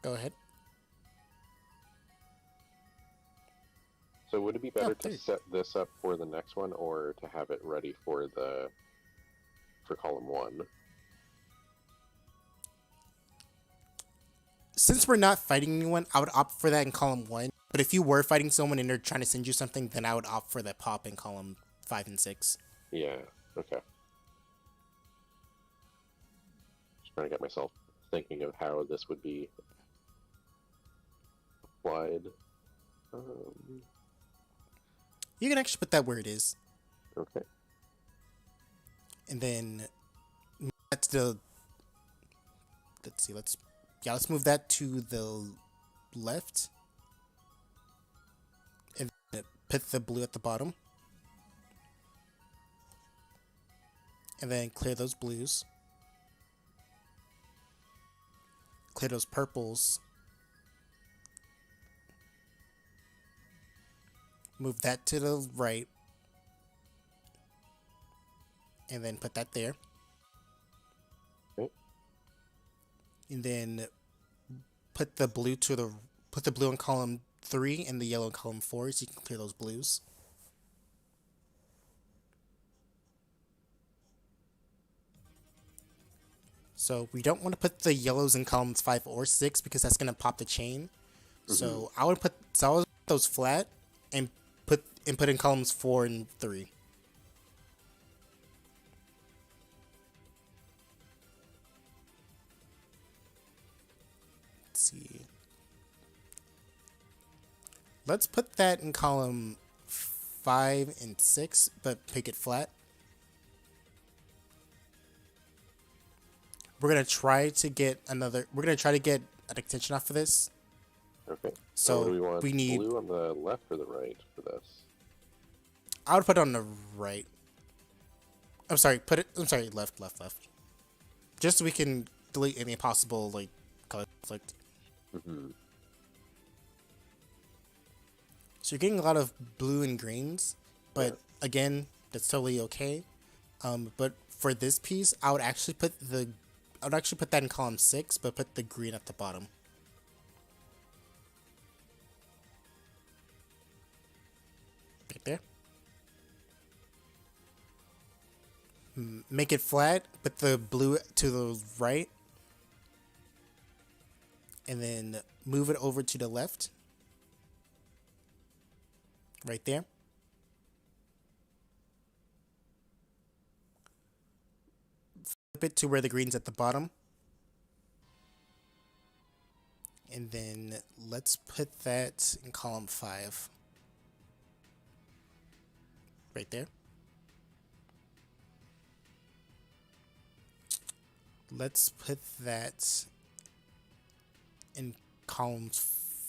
Go ahead. So would it be better to set this up for the next one, or to have it ready for column 1? since we're not fighting anyone, I would opt for that in column 1. But if you were fighting someone and they're trying to send you something, then I would opt for that pop in column 5 and 6. Yeah, okay. Just trying to get myself thinking of how this would be applied. You can actually put that where it is. Okay. And then that's the, let's move that to the left. And then put the blue at the bottom. And then clear those blues. Clear those purples. Move that to the right. And then put that there. Okay. And then put the blue in column 3 and the yellow in column 4 so you can clear those blues. So we don't want to put the yellows in columns 5 or 6 because that's gonna pop the chain. Mm-hmm. So I would put those flat and put in columns 4 and 3. See. Let's put that in column 5 and 6, but pick it flat. We're gonna try to get an extension off of this. Okay. So do we want we need blue on the left or the right for this? I would put it on the right. Left. Just so we can delete any possible like color conflict. Mm-hmm. So you're getting a lot of blue and greens, but again, that's totally okay. But for this piece, I would actually put that in column 6, but put the green at the bottom. Right there. Make it flat, put the blue to the right, and then move it over to the left. Right there. Flip it to where the green's at the bottom. And then let's put that in column 5. Right there. Let's put that in columns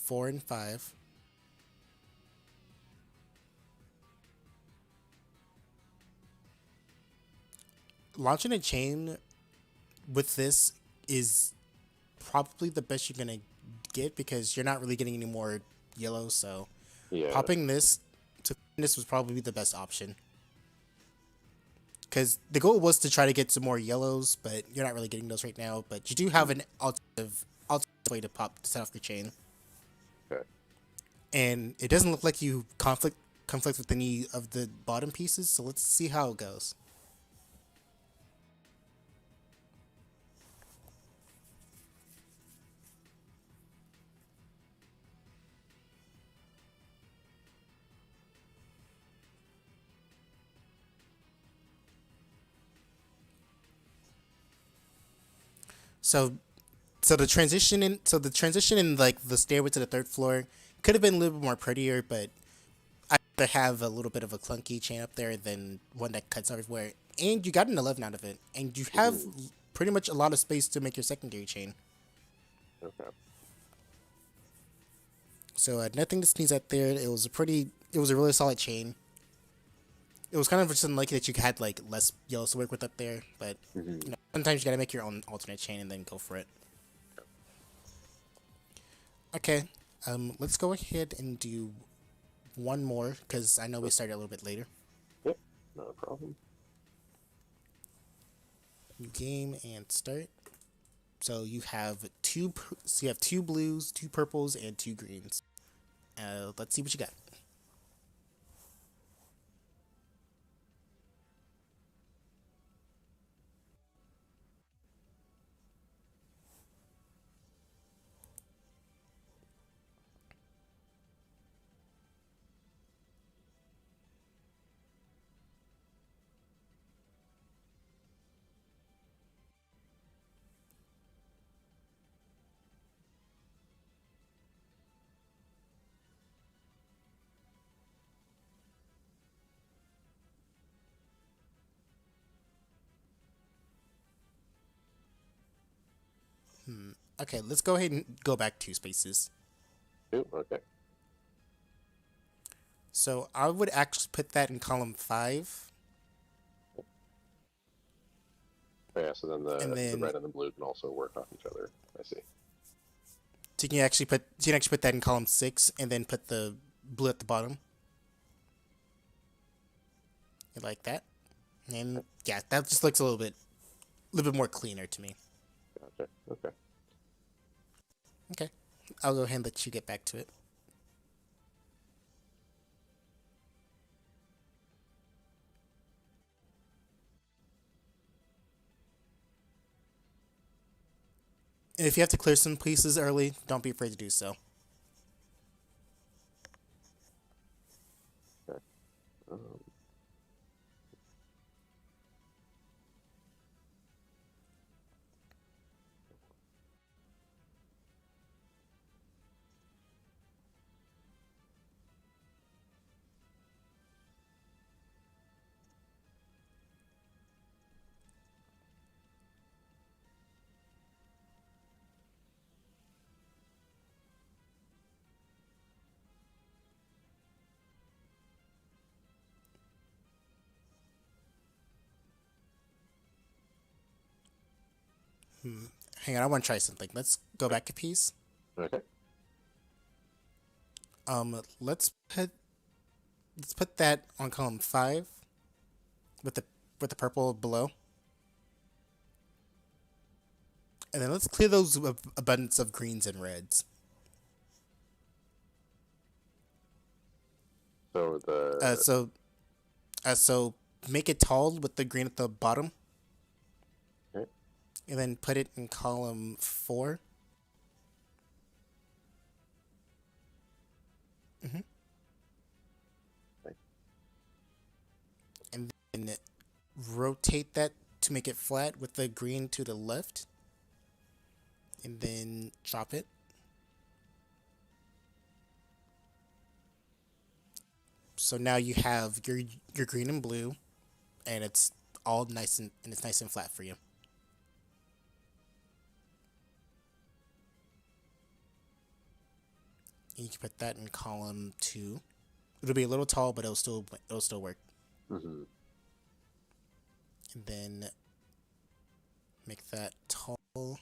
4 and 5. Launching a chain with this is probably the best you're gonna get because you're not really getting any more yellow, so popping this was probably the best option. Because the goal was to try to get some more yellows, but you're not really getting those right now. But you do have an alternative way to set off your chain. Okay. And it doesn't look like you conflict with any of the bottom pieces, so let's see how it goes. So the transition in like the stairway to the 3rd floor could have been a little bit more prettier, but I'd rather have a little bit of a clunky chain up there than one that cuts everywhere. And you got an 11 out of it, and you have pretty much a lot of space to make your secondary chain. Okay. So nothing to sneeze at there. It was a really solid chain. It was kind of just unlucky that you had like less yellows to work with up there, but sometimes you gotta make your own alternate chain and then go for it. Okay, let's go ahead and do one more because I know we started a little bit later. Yep, not a problem. New game and start. So you have two blues, 2 purples, and 2 greens. Let's see what you got. Okay, let's go ahead and go back 2 spaces. Two? Okay. So I would actually put that in column 5. Oh, yeah, so then And the then red and the blue can also work off each other. I see. you can actually put that in column 6 and then put the blue at the bottom. You like that? And yeah, that just looks a little bit more cleaner to me. Gotcha. Okay. Okay. I'll go ahead and let you get back to it. And if you have to clear some pieces early, don't be afraid to do so. Okay. Um, Hang on, I want to try something. Let's go back a piece. okay. Um, let's put let's put that on column 5 with the purple below. And then let's clear those abundance of greens and reds. So the Uh, so so make it tall with the green at the bottom, okay. and then put it in column 4. Okay. And then rotate that to make it flat with the green to the left, and then drop it. So now you have your green and blue, and it's all and it's nice and flat for you. And you can put that in column 2. It'll be a little tall, but it'll still work. Mm-hmm. And then make that tall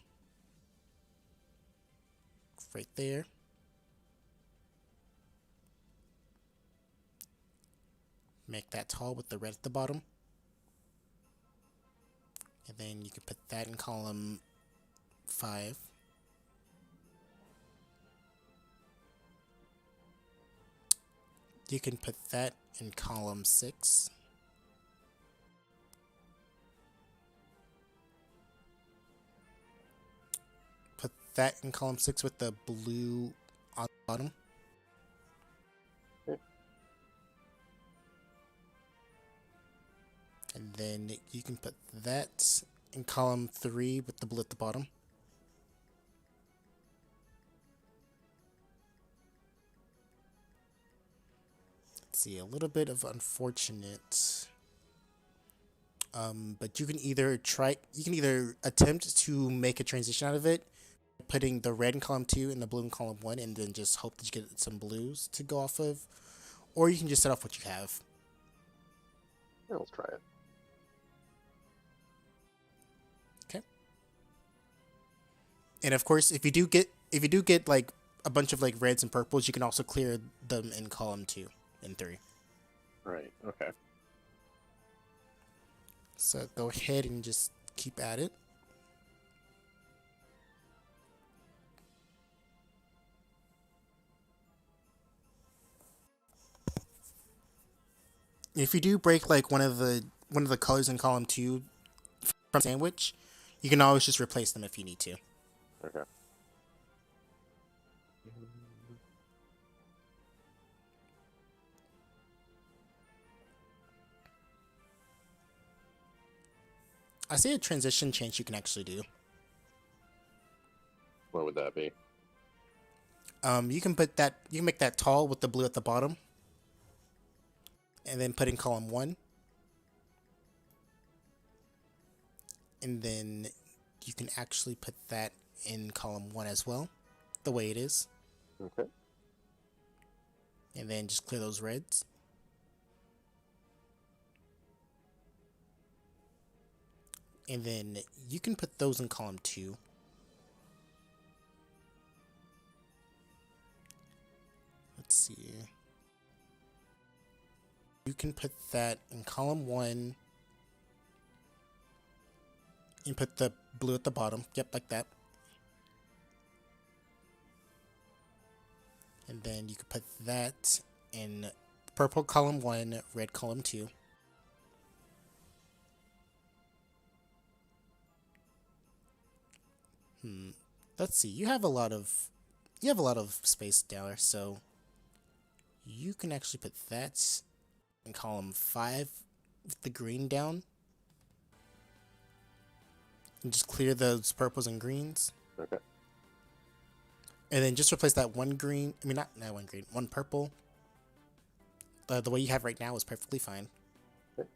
right there. Make that tall with the red at the bottom. And then you can put that in column 5. You can put that in column 6. Put that in column 6 with the blue on the bottom. Okay. And then you can put that in column 3 with the blue at the bottom. Let's see, a little bit of unfortunate. But you can either attempt to make a transition out of it, putting the red in column 2 and the blue in column 1, and then just hope that you get some blues to go off of, or you can just set off what you have. Yeah, let's try it. Okay. And of course, if you do get like a bunch of like reds and purples, you can also clear them in column 2 and 3. Right. Okay. So go ahead and just keep at it. If you do break like one of the colors in column 2 from sandwich, you can always just replace them if you need to. Okay. I see a transition change you can actually do. What would that be? You can make that tall with the blue at the bottom, and then put in column 1, and then you can actually put that in column 1 as well, the way it is. Okay. And then just clear those reds. And then you can put those in column 2. Let's see. You can put that in column 1 and put the blue at the bottom. Yep, like that. And then you could put that in purple column 1, red column 2. Let's see. You have a lot of space down there, so you can actually put that in column 5 with the green down. And just clear those purples and greens. Okay. And then just replace that one green. I mean, not one green. One purple. The way you have right now is perfectly fine. Okay.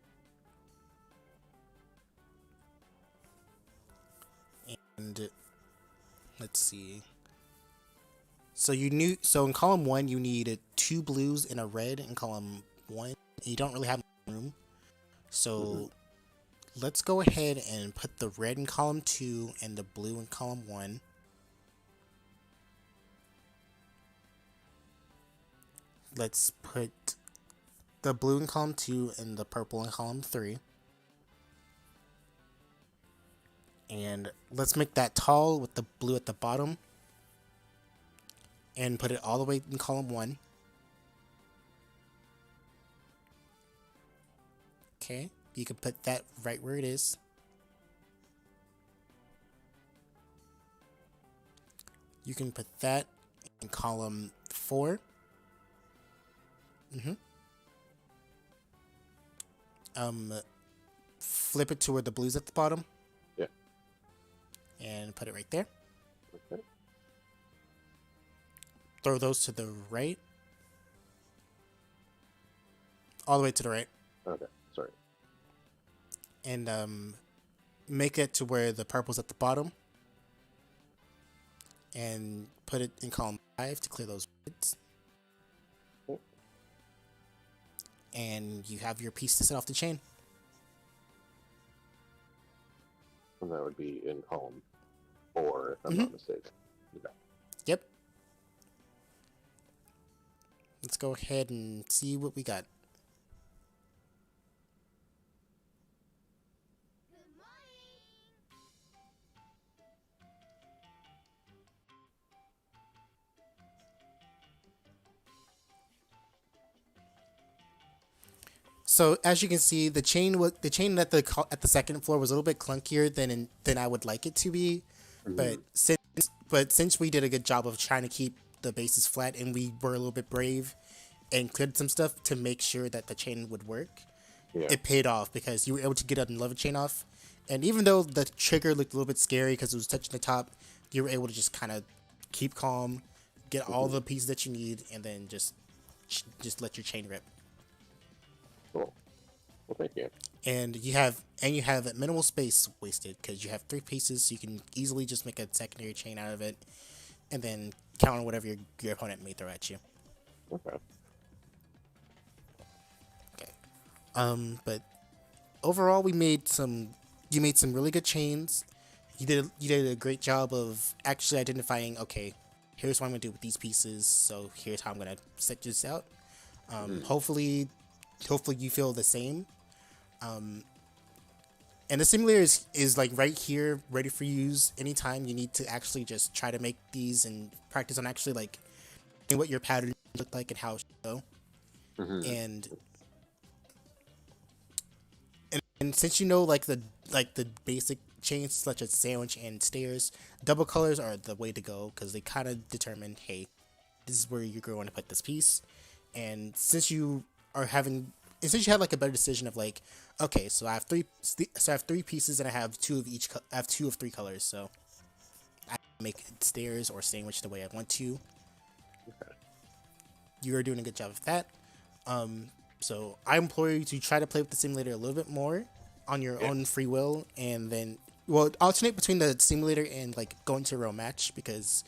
And let's see. So in column 1 you need 2 blues and a red in column 1. You don't really have room. So let's go ahead and put the red in column 2 and the blue in column 1. Let's put the blue in column 2 and the purple in column 3. And let's make that tall with the blue at the bottom. And put it all the way in column 1. Okay, you can put that right where it is. You can put that in column 4. Flip it to where the blue's at the bottom. Yeah. And put it right there. Okay. Throw those to the right. All the way to the right. Okay, sorry. And make it to where the purple's at the bottom. And put it in column 5 to clear those reds. Okay. And you have your piece to set off the chain. And that would be in column 4, if I'm not mistaken. Okay. Yep. Let's go ahead and see what we got. So as you can see, the chain at the second floor was a little bit clunkier than I would like it to be, but since we did a good job of trying to keep the bases flat and we were a little bit brave and cleared some stuff to make sure that the chain would work, it paid off because you were able to get another chain off, and even though the trigger looked a little bit scary because it was touching the top, you were able to just kind of keep calm, get all the pieces that you need, and then just let your chain rip. Cool. Well, thank you. And you have minimal space wasted because you have 3 pieces, so you can easily just make a secondary chain out of it, and then counter whatever your opponent may throw at you. Okay. Okay. But overall, you made some really good chains. You did a great job of actually identifying. Okay, here's what I'm gonna do with these pieces. So here's how I'm gonna set this out. Hopefully you feel the same. And the simulator is like right here, ready for use anytime you need to actually just try to make these and practice on actually like what your pattern look like and how it should go. And since you know like the basic chains such as sandwich and stairs, double colors are the way to go because they kind of determine, hey, this is where you're going to put this piece. And since you had like a better decision of like, okay, so I have 3 pieces and I have 2 of each. I have 2 of 3 colors, so I can make stairs or sandwich the way I want to. Okay. You are doing a good job of that. So I implore you to try to play with the simulator a little bit more on your own free will, and then well, alternate between the simulator and like going to a real match, because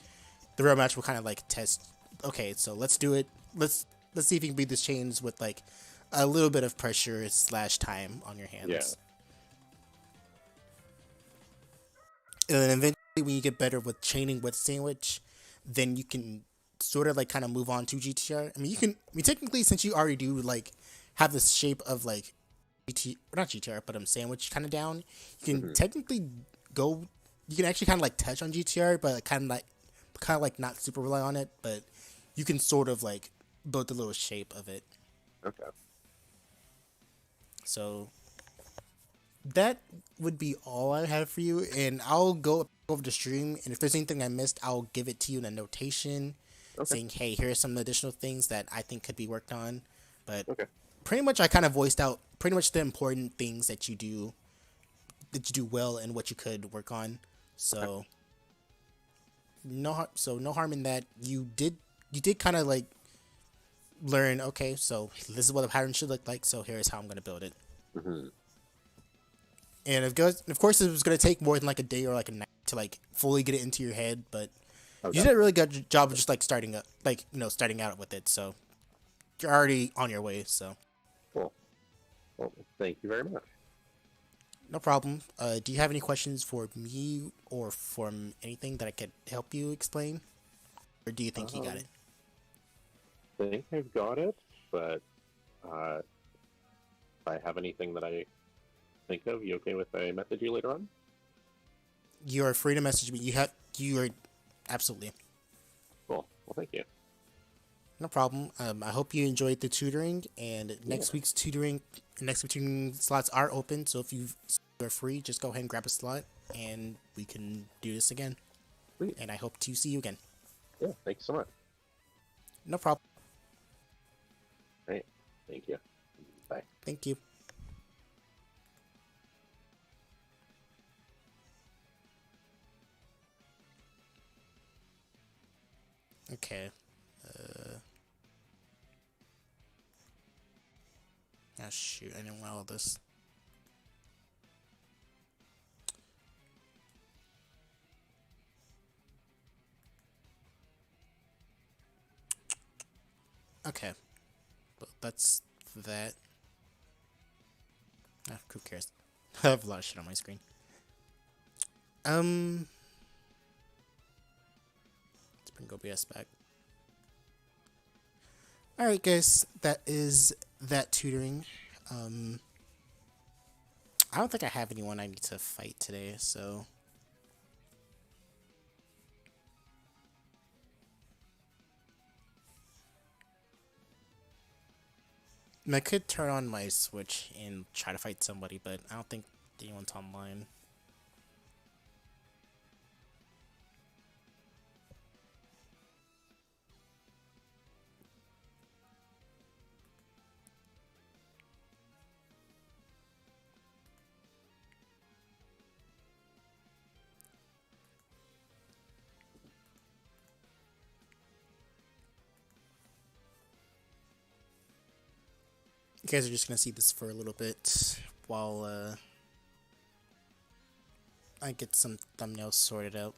the real match will kind of like test. Okay, so let's do it. Let's see if you can beat this chains with like a little bit of pressure slash time on your Yeah. hands. And then eventually, when you get better with chaining with sandwich, then you can sort of like kind of move on to GTR. I mean, you can. I mean, technically, since you already do like have the shape of like not GTR, but sandwich kind of down, you can Hmm. technically go. You can actually kind of like touch on GTR, but kind of like not super rely on it. But you can sort of like build the little shape of it. Okay. So that would be all I have for you, and I'll go over the stream. And if there's anything I missed, I'll give it to you in a notation, Okay. saying, "Hey, here are some additional things that I think could be worked on." But Okay. pretty much, I kind of voiced out pretty much the important things that you do well and what you could work on. Okay. So no harm in that. You did kind of like learn. Okay, so this is what a pattern should look like. So here's how I'm gonna build it. Hmm. And of course, it was gonna take more than like a day or like a night to like fully get it into your head. But Oh, you did a definitely. really good job of just like starting out with it. So you're already on your way. So Cool. Well, thank you very much. no problem. Do you have any questions for me or from anything that I could help you explain, or do you think you got it? Um, I think I've got it, but if I have anything that I think of, you okay with I message you later on? You are free to message me. You are absolutely Cool. Well, thank you. no problem. I hope you enjoyed the tutoring, and Yeah. next week's tutoring slots are open. So if you are free, just go ahead and grab a slot, and we can do this again. Sweet. And I hope to see you again. Yeah. Thanks so much. No problem. All right. Thank you. Bye. Thank you. Okay. Oh shoot! I didn't want all this. Okay, but that's that. Ah, who cares? I have a lot of shit on my screen. Um, let's bring OBS back. All right, guys, that is that tutoring. Um, I don't think I have anyone I need to fight today, so I could turn on my Switch and try to fight somebody, but I don't think anyone's online. You guys are just gonna see this for a little bit while I get some thumbnails sorted out.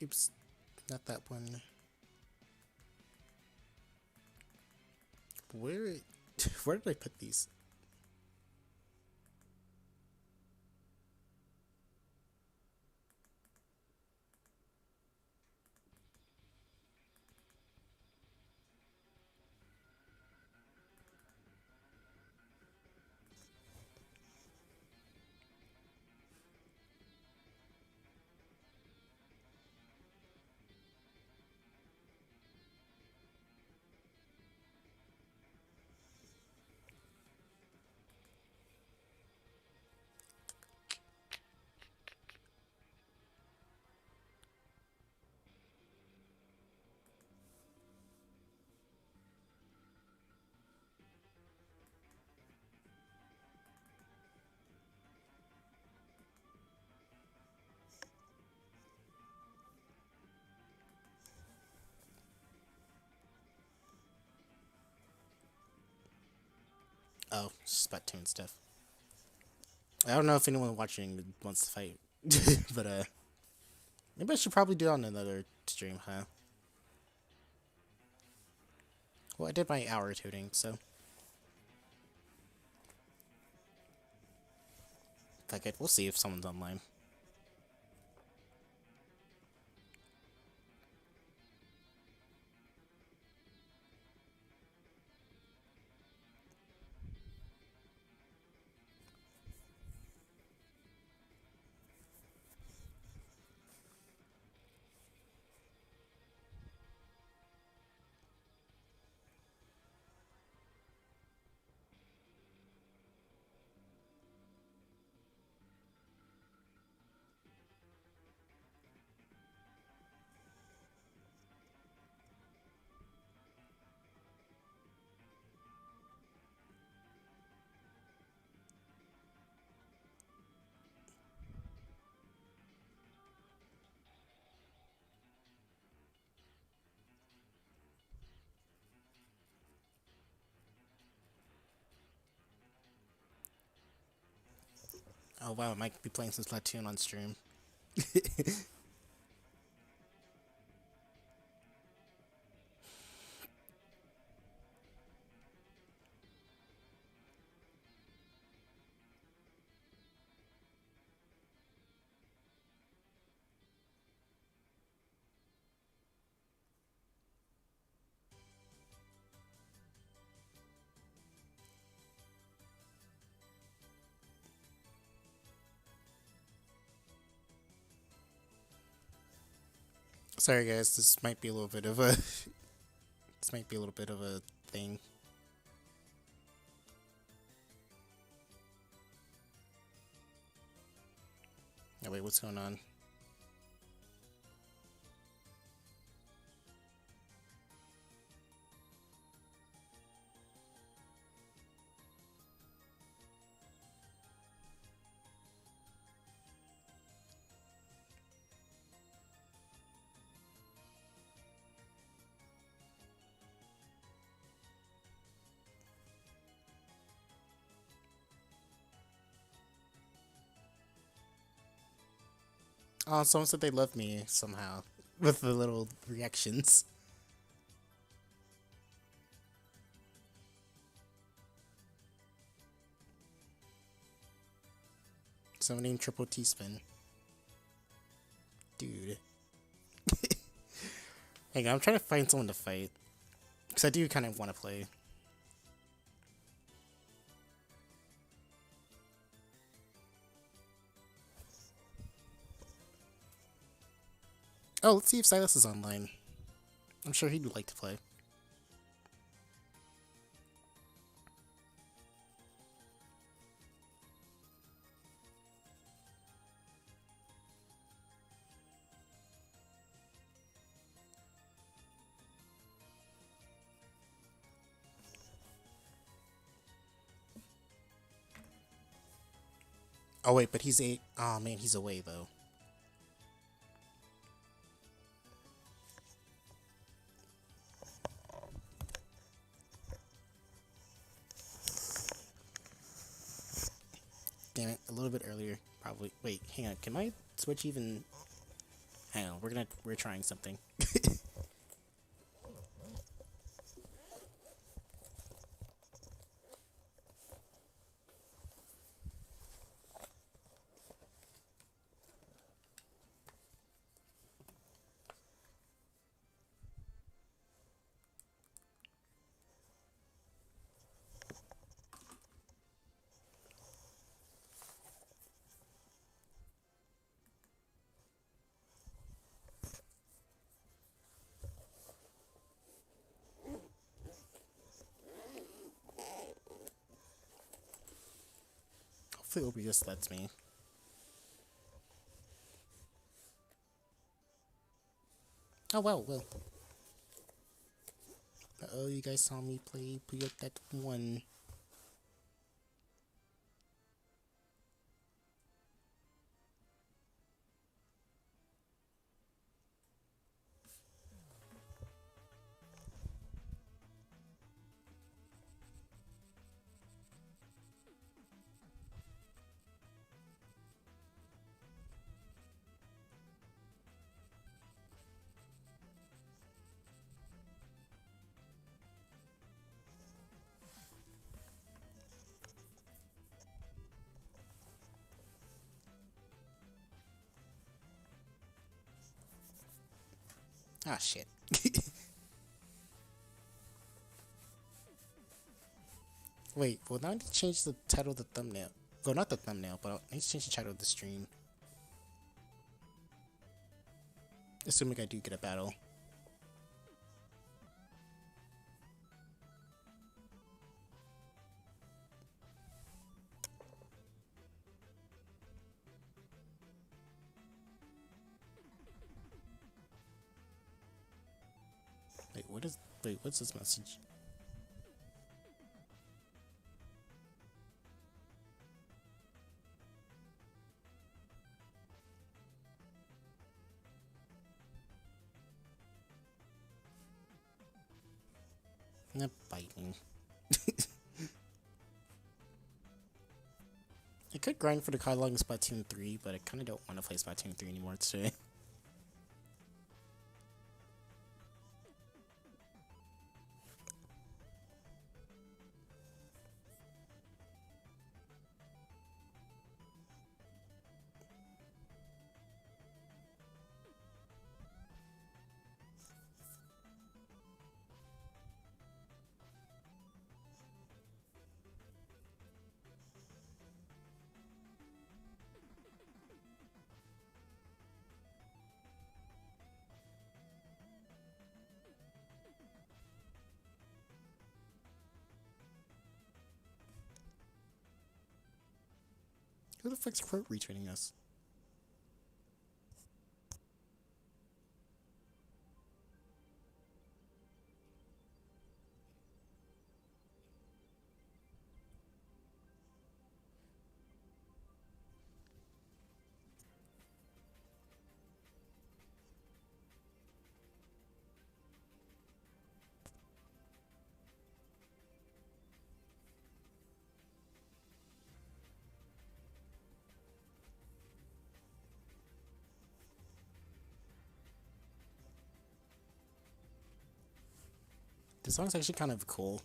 Oops, not that one. Where, where did I put these? Oh, Splatoon stuff. I don't know if anyone watching wants to fight, but maybe I should probably do it on another stream, huh? Well, I did my hour tuning, so fuck it. We'll see if someone's online. Oh wow, I might be playing some Splatoon on stream. Sorry guys, this might be a little bit of a this might be a little bit of a thing. Oh wait, what's going on? Oh, someone said they love me somehow with the little reactions. Someone named Triple T Spin. Dude. Hang on, I'm trying to find someone to fight. Because I do kind of want to play. Oh, let's see if Silas is online. I'm sure he'd like to play. Oh wait, but he's a... Oh man, he's away though. Damn it, a little bit earlier, probably. Wait, hang on, can my Switch even... Hang on, we're trying something. Hopefully Obi just lets me. Oh well. Uh-oh, you guys saw me play Puyo that one. Ah, shit. Wait, well, now I need to change the title of the thumbnail. Well, not the thumbnail, but I need to change the title of the stream. Assuming I do get a battle. Wait, what's this message? Not biting. I could grind for the catalog in Splatoon 3, but I kind of don't want to play Splatoon 3 anymore today. Who the fuck's quote retweeting us? This song's actually kind of cool.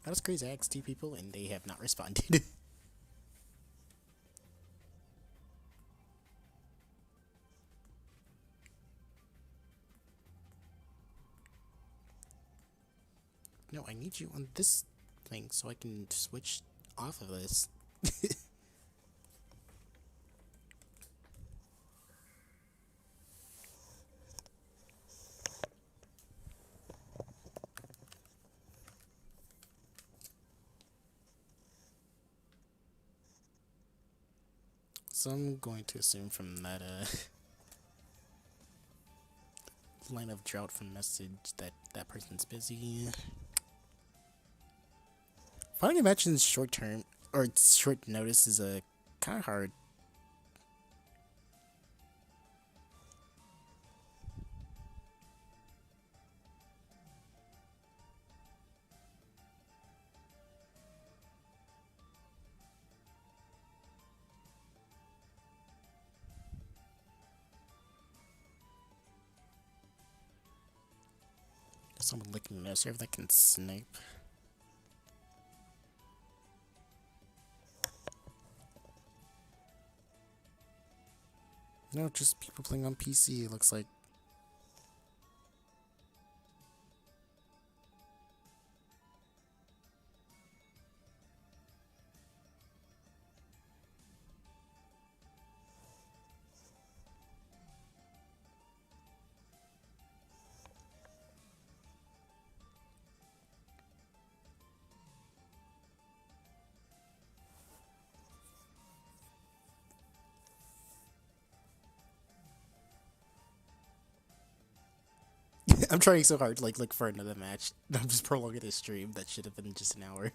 That's crazy. I asked 2 people and they have not responded. No, I need you on this thing so I can switch off of this. So I'm going to assume from that line of drought from message that that person's busy. Finding a match in short term or short notice is a kind of hard. Someone licking the nose here if that can snipe. No, just people playing on PC, it looks like. I'm trying so hard to like look for another match. I'm just prolonging this stream. That should have been just an hour.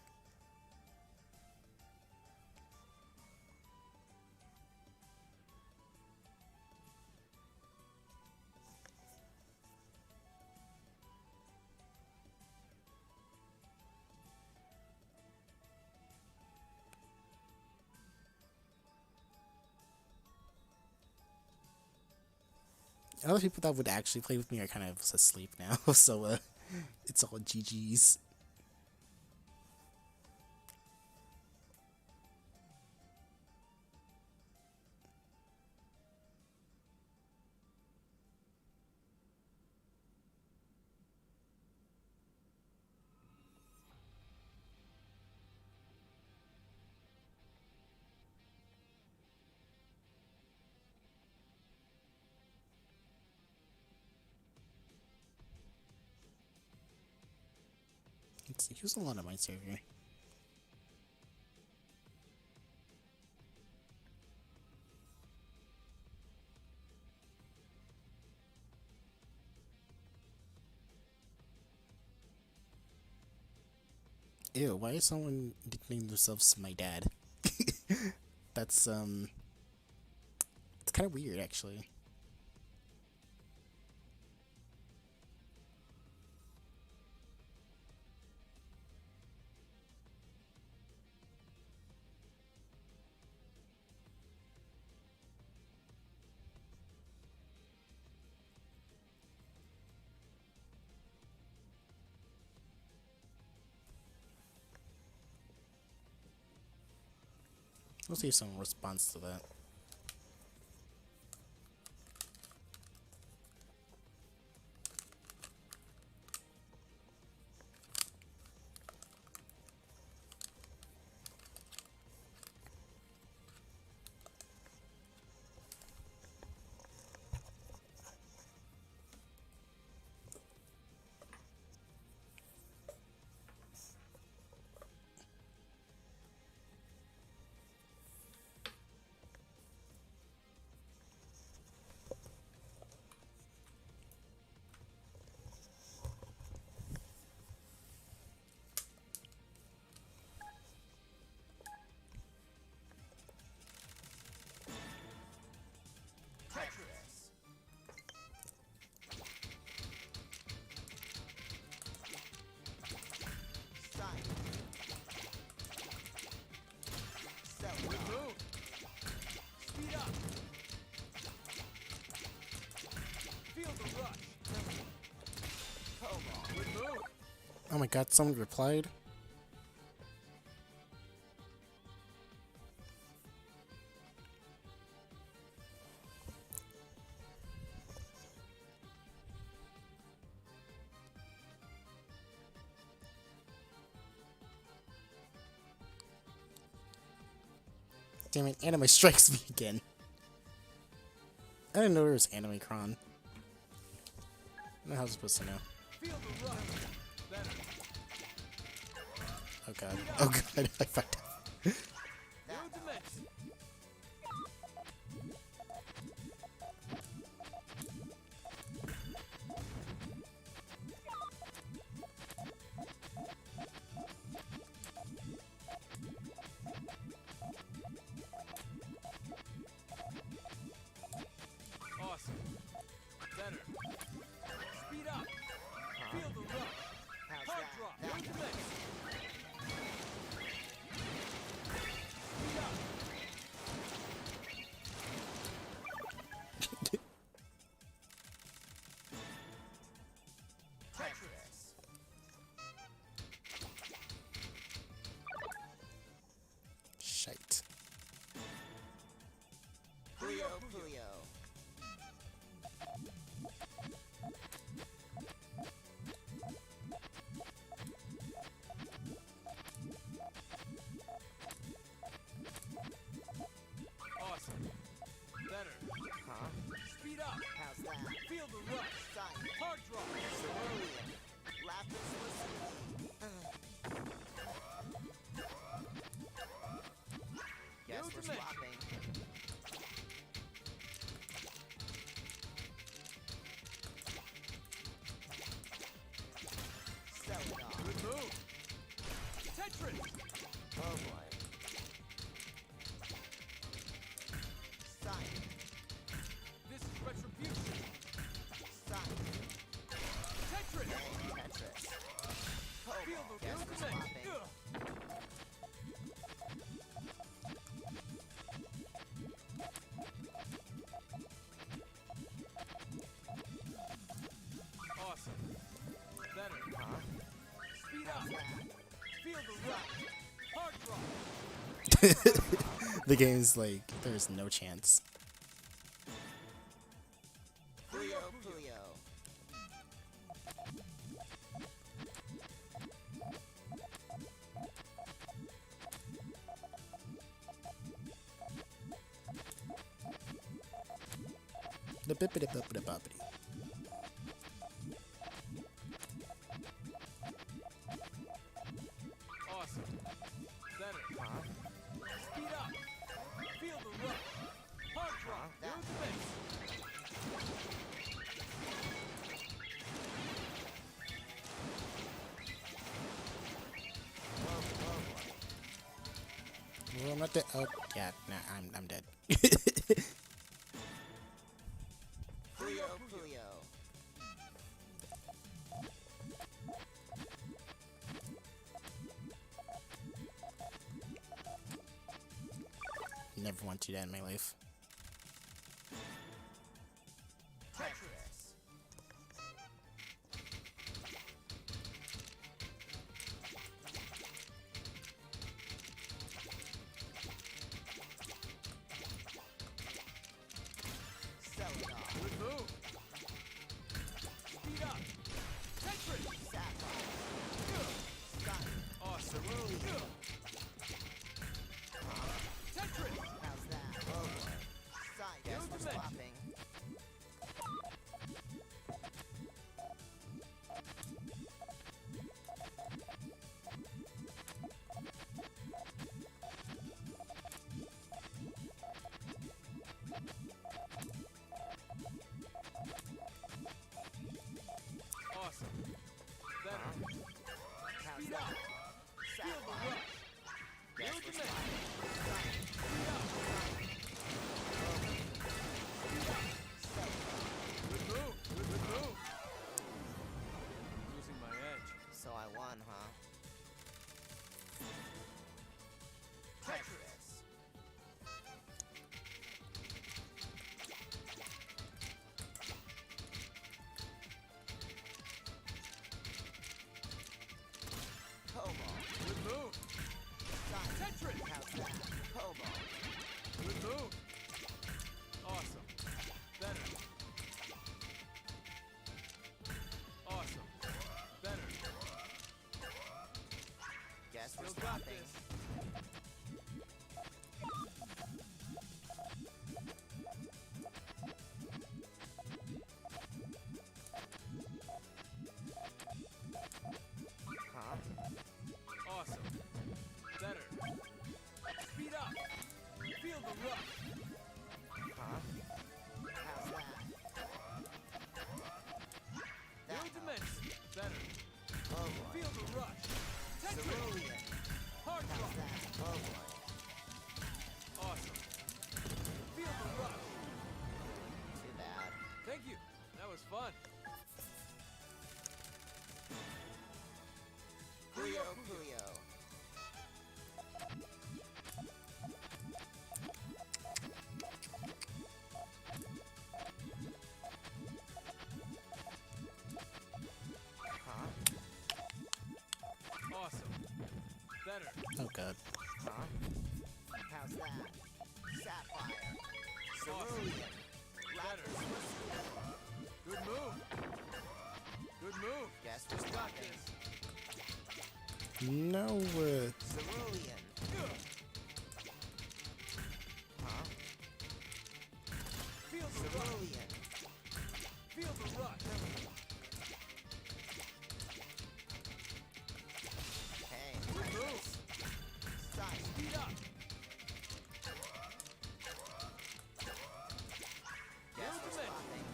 Other people that would actually play with me are kind of asleep now, so it's all GG's. Let's use a lot of my server. Ew, why is someone nicknamed themselves my dad? That's it's kind of weird actually. We'll see if someone responds to that. Oh my god, someone replied. Damn it, anime strikes me again. I didn't know there was anime cron. How was I supposed to know? Oh god. Oh god, I fucked up. Oh boy. Sign. This is retribution. Sign. Tetris. Tetris. Feel Kobo. the Guess we're movement. swapping. Awesome. Better. Huh? Speed up. Feel the rush. Hard drop. The game's like, there's no chance. Puyo Puyo. The bippity boppity boppity. Awesome. Better. Huh? Speed up. Feel the rush. Hard drop. That. Movement. Oh boy. Well, I'm not dead. Oh, yeah, nah, I'm dead. Puyo Puyo. Never want to do that in my life. Tetris. Sell it off. Good move. Speed up. Tetris. Sapphire. Sign. Awesome. Tetris. How's that? Oh boy. Sign. Guess we're Movement. swapping. Awesome. Better. How's Speed that? up. Feel the Sapphire. rush. Guess we're Movement. swapping. Speed up. Good move. Good move. Losing my edge. So I won, huh? Tetris. Kobo. Good move. Sign. Tetris. How's that? Kobo. Good move. Awesome. Better. Awesome. Better. Guess we're Still got swapping. this. Huh? Awesome. Better. Speed up. Feel the rush. Huh? How's that? That New dimension. Better. Oh boy. Feel the rush. Tetris. Cerulean. Hard How's drop. that? Oh boy. Awesome. Feel the rush. Too bad. Thank you. That was fun. Puyo Puyo. Huh? Awesome. Better. Oh god. Huh? How's that? Sapphire. Cerulean. Better. Good move. Good move. Guess we're Got swapping. this. No, Cerulean. Huh? Feel the rush. Cerulean. Feel the rush. Hey. Good move. Sign. Speed up. Guess we're Movement. swapping.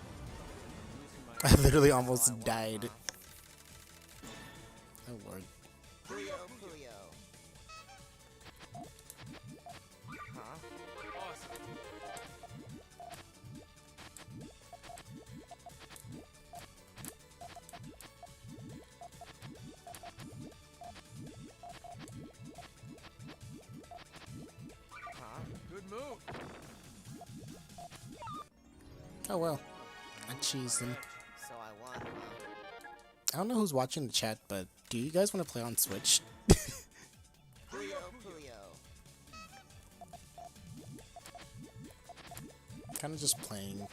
Losing my I literally almost So I won, died. huh? Oh lord. Puyo Puyo. Oh well. I cheesed him. So I won, huh? I don't know who's watching the chat, but do you guys want to play on Switch? Puyo Puyo. Kind of just playing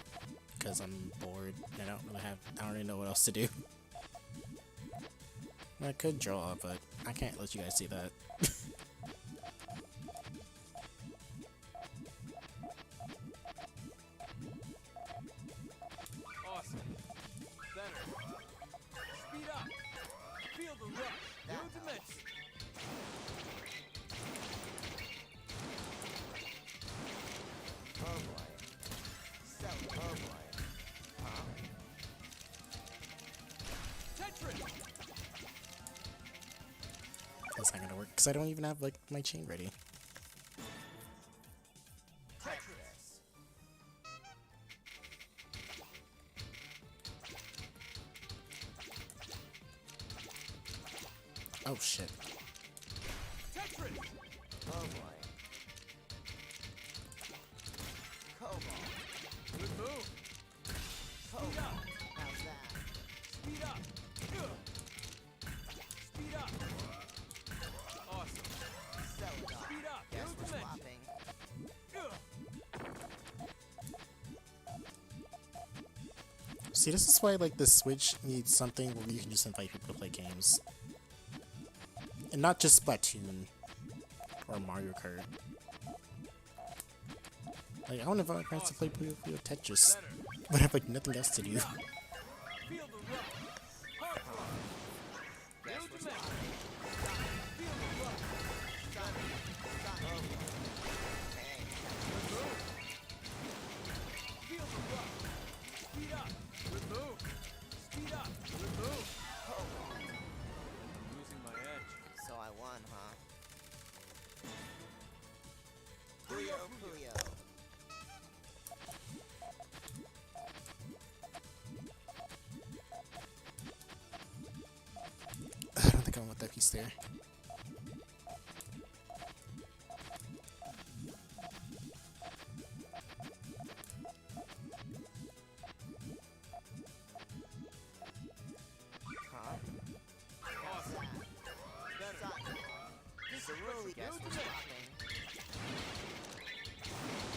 because I'm bored. I don't really know what else to do. I could draw, but I can't let you guys see that. Awesome. Better. Speed up. Feel the rush. New dimension. Oh boy. So, oh boy. Huh? Tetris. That's not gonna work because I don't even have like my chain ready. Tetris. Oh shit. Tetris. Oh boy. Cobalt. Good move. Speed up. How's that? Speed up. Ugh. Speed up. Awesome. Celadon. Speed up. Guess New we're dimension. swapping. Ugh. See, this is why like the Switch needs something where you can just invite people to play games. And not just Splatoon or Mario Kart. Like, I want to invite my friends to play Puyo Tetris, Better. but I have like nothing else to do. Feel the rush. Hard rock. Guess New we're dimension. swapping. Feel the rush. Stun. Stun. Oh boy. Hey. Good move. Feel the rush. Speed up. Good move. Speed up. Good move. Oh boy. Losing my edge. So I won, huh? Puyo Puyo. I don't think I want that piece there. Huh? Awesome. Better. Stun. Cerulean. Guess we're swapping.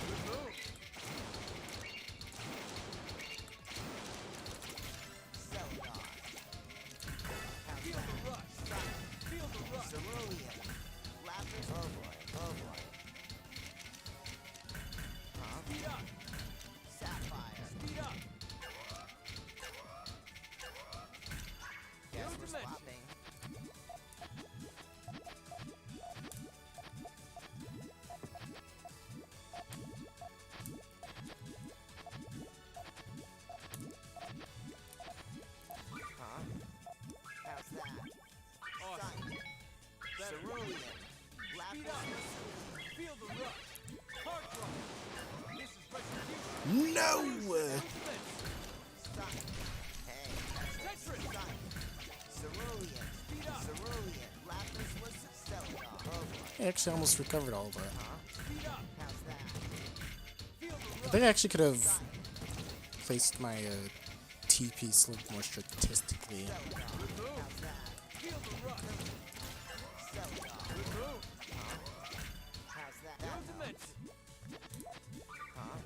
Good move. Celadon. How's Feel that? the rush. Stun. Feel the rush. Cerulean. Lapis. Oh boy. Oh boy. Huh? Speed up. Sapphire. Speed up. Guess New we're dimension. swapping. Huh? How's that? Awesome. Stun. Better. Cerulean. Speed Lapis. up. Feel the rush. Hard rock. This is retribution. No! New dimension. Stun. Hey. Tetris. Stun. Cerulean. Speed up. Cerulean. Lapis Lazuli. Celadon. Oh boy. I actually almost recovered all of it. Huh? Speed up. How's that? Feel the I rush. think I actually could have placed my T piece a little more statistically. Celadon. Good move. How's that? Feel the rush. Celadon. Good move. How's that? New dimension. Huh?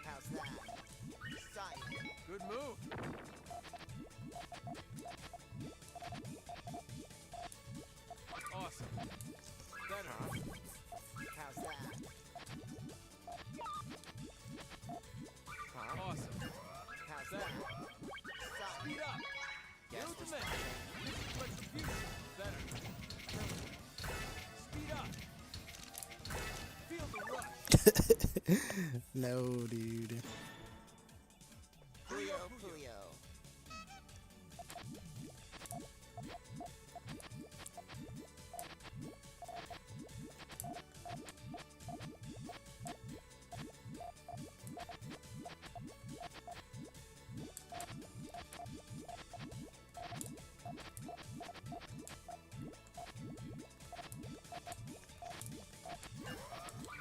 How's that? Sight. Good move. Awesome. Better. How's that? Huh? Awesome. How's Better. that? Sight. Speed up. Guess New we're dimension. This is retribution. Better. Speed up. Feel the rush. No, dude. Puyo Puyo.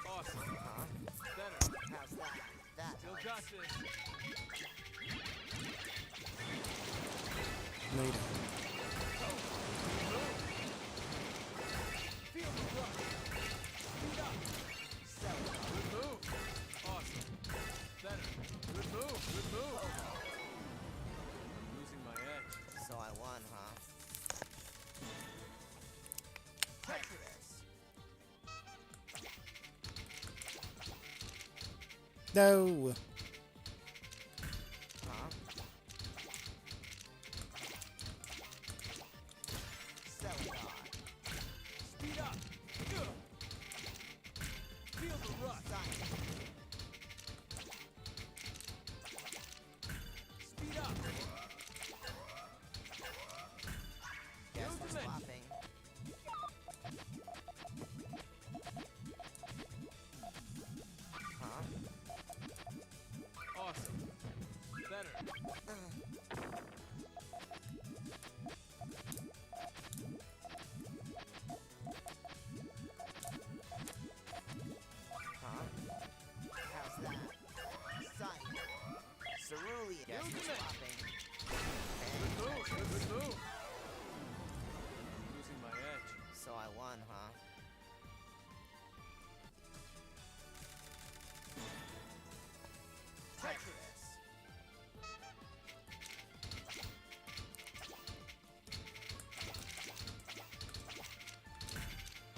Awesome. Huh? Better. How's that? That Still helps. got No. Huh? Celadon. Speed up. Feel the rush. Science. Speed up. Guess No we're dimension. swapping. Huh? Awesome. Better. Huh? How's that? Science. Cerulean. Guess we're dimension. swapping. Good move. Good move. Losing my edge. So I won, huh? Tetris.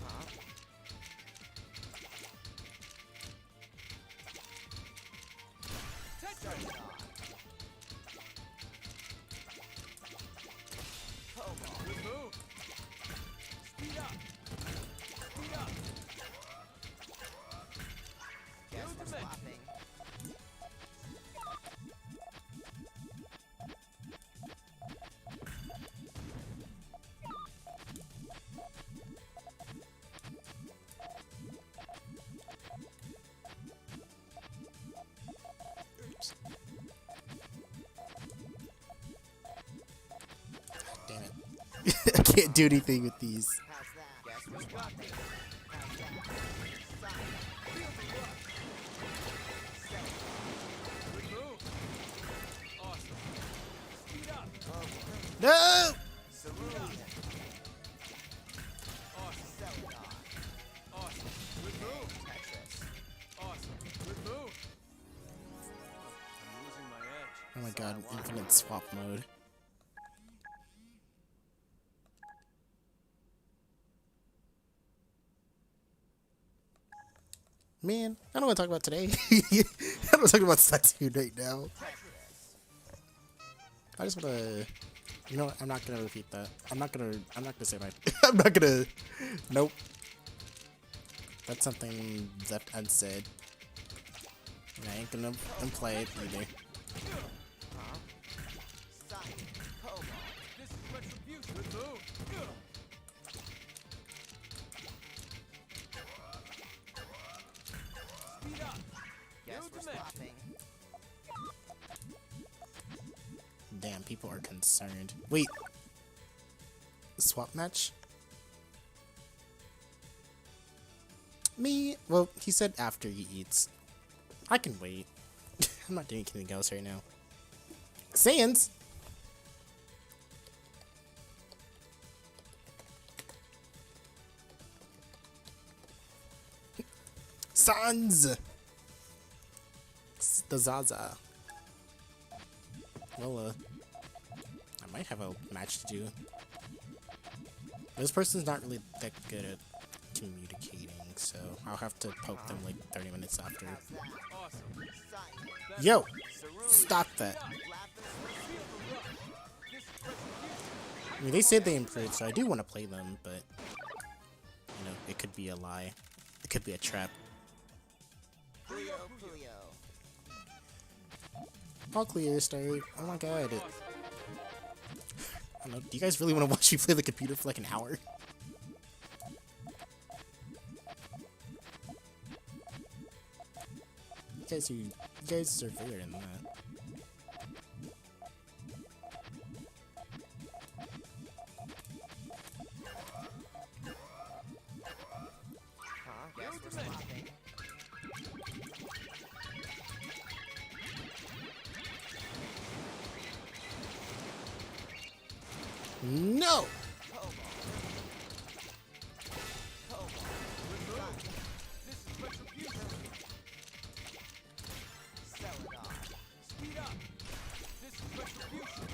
Huh? Tetris. Celadon. Cobalt. Good move. Speed up. Speed up. Guess No we're dimension. swapping. Damn it. I can't do anything with these. How's that? Guess we're swapping. How's that? Science. Feel the rush. Celadon. Good move. Awesome. Speed up. Cobalt. No! Cerulean. Awesome. Celadon. Awesome. Good move. Tetris. Awesome. Good move. I'm losing my edge. Oh my god, infinite swap mode. Man, I don't want to talk about today. I don't want to talk about Splatoon right now. Tetris. I just want to. You know what? I'm not gonna repeat that. I'm not gonna say my. I'm not gonna. Nope. That's something left unsaid. And I ain't gonna play it either. Huh? Science. Cobalt. This is retribution. Good move. Speed up. Guess No we're dimension. swapping. Damn, people are concerned. Wait. Swap match? Me? Well, he said after he eats. I can wait. I'm not doing anything else right now. Sans! Sans! The Zaza. Well, I might have a match to do. This person's not really that good at communicating, so I'll have to poke them like 30 minutes after. How's that? Awesome. Science. Yo! Cerulean. Stop that. Lapis. Feel the rush. This is retribution. I mean, they said they improved, so I do want to play them, but, you know, it could be a lie. It could be a trap. Puyo Puyo. All clear, start. Oh my god. Awesome. I don't know, do you guys really want to watch me play the computer for like an hour? You guys deserve better than that. Huh? Guess we're swapping. No! Cobalt. Cobalt. Science. This is retribution. Celadon. Speed up. This is retribution.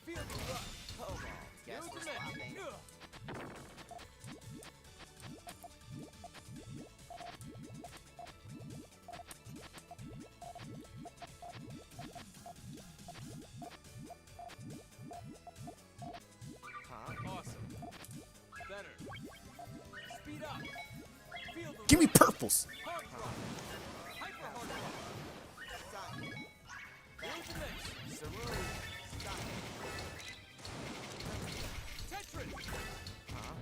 Feel the rush. Cobalt. Guess No we're dimension. swapping. Speed up. Feel the Give me rush. purples. Hard rock. Hyper hard rock. Ultimate. Cerulean. Tetris. Huh?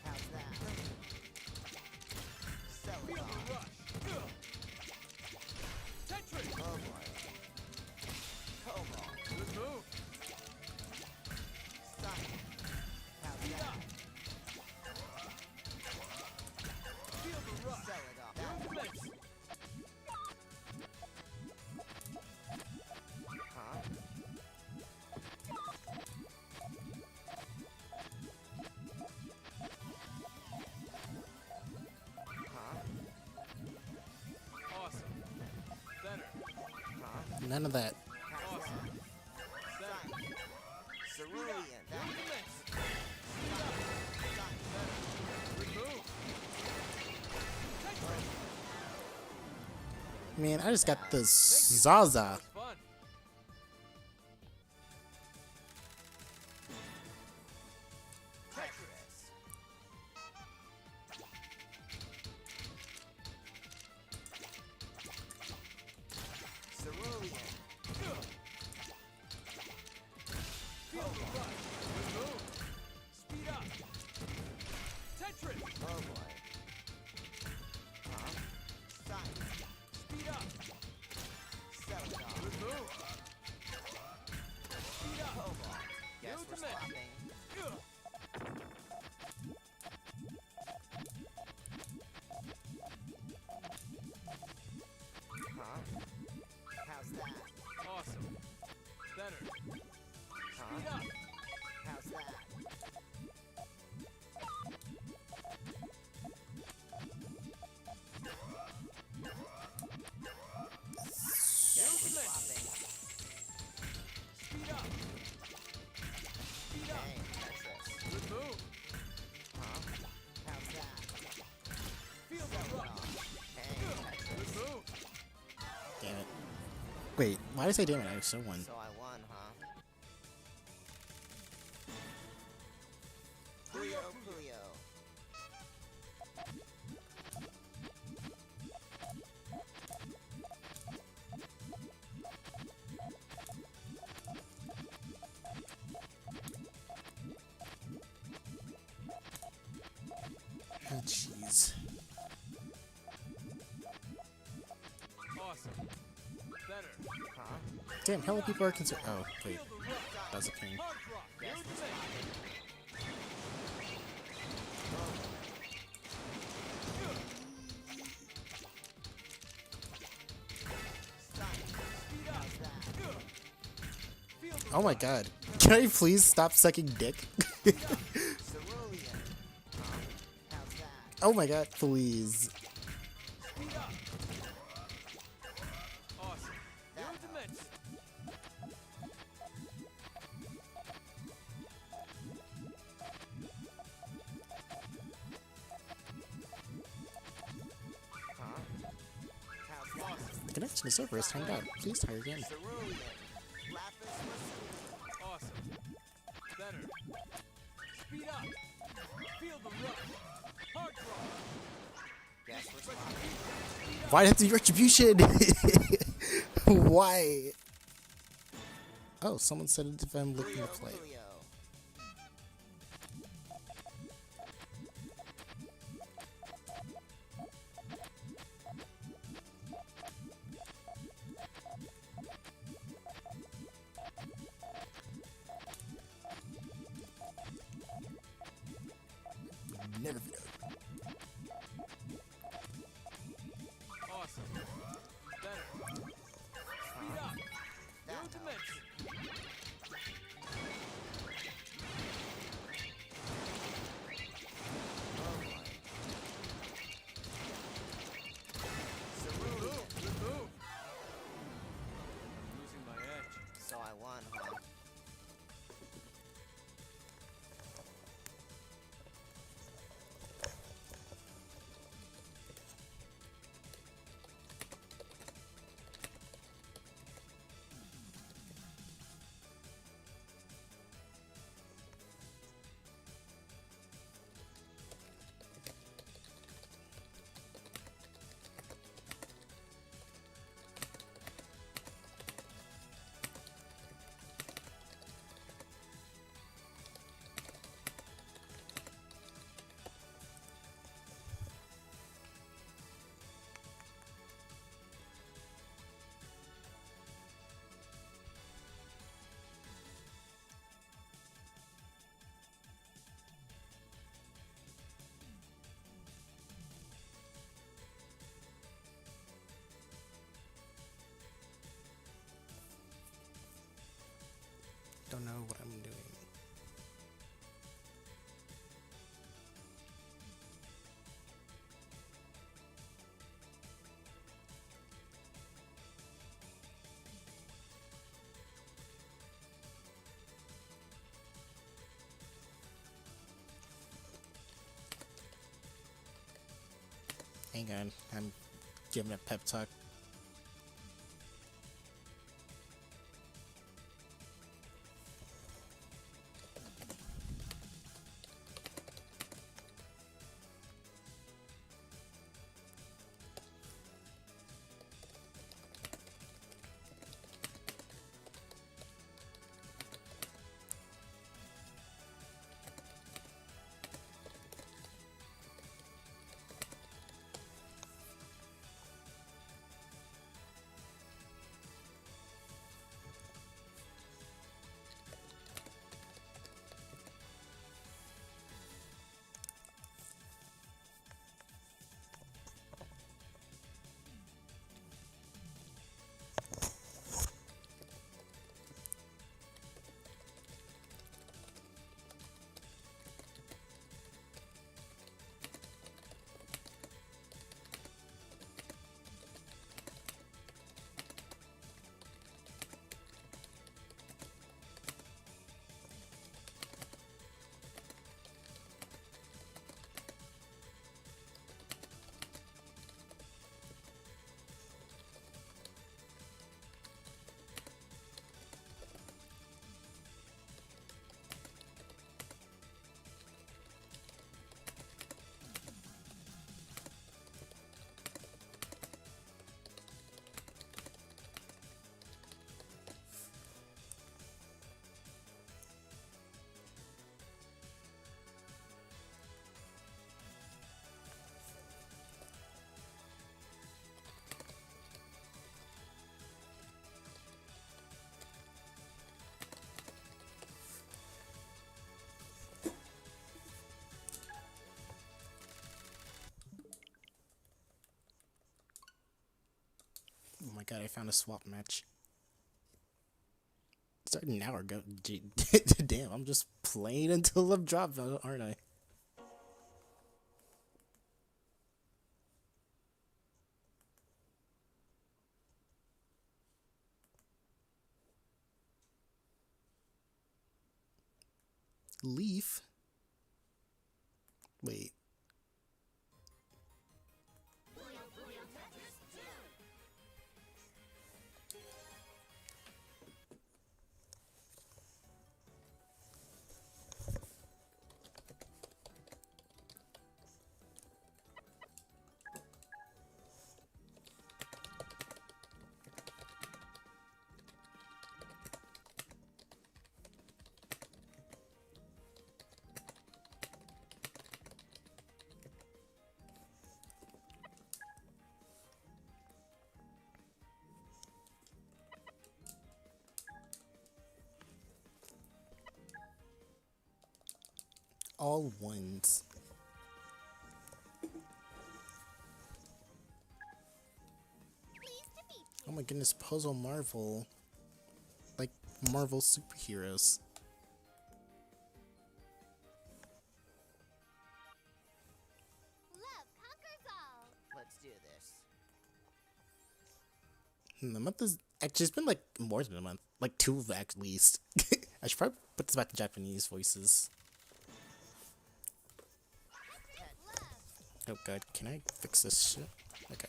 How's that? Feel the Celadon. rush. Ugh. Tetris. Oh boy. Cobalt. Good move. Sun. How's Speed that? up. Feel the rush. Celadon. Ultimate. Huh? Huh? Awesome. Center. Huh? None of that. How's Awesome. that? Center. Cerulean. Ultimate. Sun. Good move. Tetris. Man, I just got the Thank you. Zaza. That was fun. Tetris. Cerulean. Ugh. Feel the rush. Good move. Speed up. Tetris. Oh boy. Huh? Sun. Speed up. Celadon. Good move. Speed up. Cobalt. Guess we're Ultimate. swapping. Ugh. Huh? How's that? Awesome. Center. Huh? Speed up. How's that? Guess we're Ultimate. swapping. Speed up. Speed up. Hey, Tetris. Good move. Huh? How's that? Feel the Celadon. rush. Hey, Good Tetris. move. Damn it. Wait, why did I say damn it? I still won. So I won, huh? Puyo Puyo. Oh, jeez. Awesome. Center. Huh? Damn, hella people are concerned. Oh, wait. Feel the rush. That's a king. Hard rock. Guess we're Ultimate. swapping. Sun. Speed up. How's that? Ugh. Feel the Oh my rush. god. Can I please stop sucking dick? Cerulean. Huh? How's that? Oh my god, please. Speed up. Awesome. Ultimate. Huh? How's that? The connection is over. It's timed out. Please try again. Cerulean. Lapis lazuli. Awesome. Center. Speed up. Feel the rush. Hard rock. Guess we're swapping. Why did I have to do retribution? Why? Oh, someone said it if I'm looking to Puyo play. Puyo. Never been. Awesome. Center. Speed up. That Ultimate. Oh boy. Good Cerulean. move. Good move. Losing my edge. So I won, huh? Hang on, I'm giving a pep talk. Oh my god, I found a swap match. Starting an hour ago. Damn, I'm just playing until I'm dropped, aren't I? Leaf? Wait. All ones. Oh my goodness, Puzzle Marvel. Like Marvel superheroes. Love conquers all. Let's do this. The month is actually, it's been like more than a month. Like 2 at least. I should probably put this back to Japanese voices. Oh god, can I fix this shit? Okay.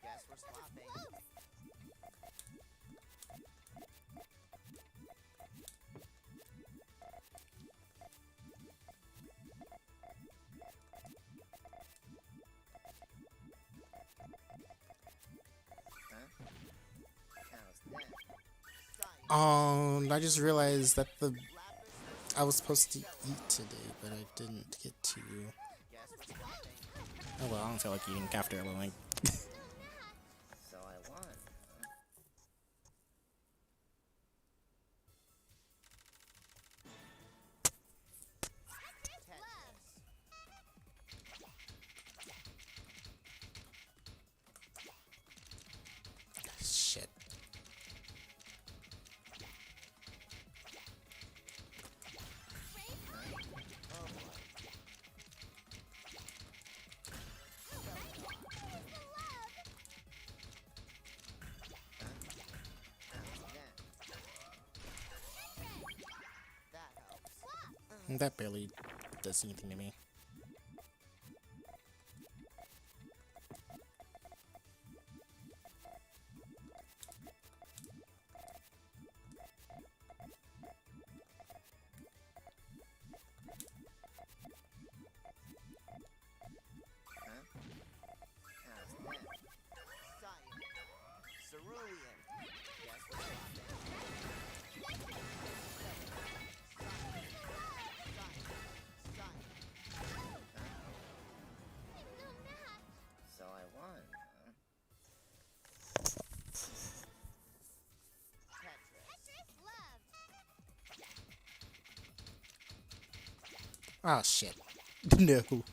Guess we're swapping. I just realized that I was supposed to eat today, but I didn't get to. Oh well, I don't feel like eating after everything. So I won. Shit. That barely does anything to me. Cerulean. Guess what's happening? So I won, huh? Tetris. Oh shit. No. Cerulean.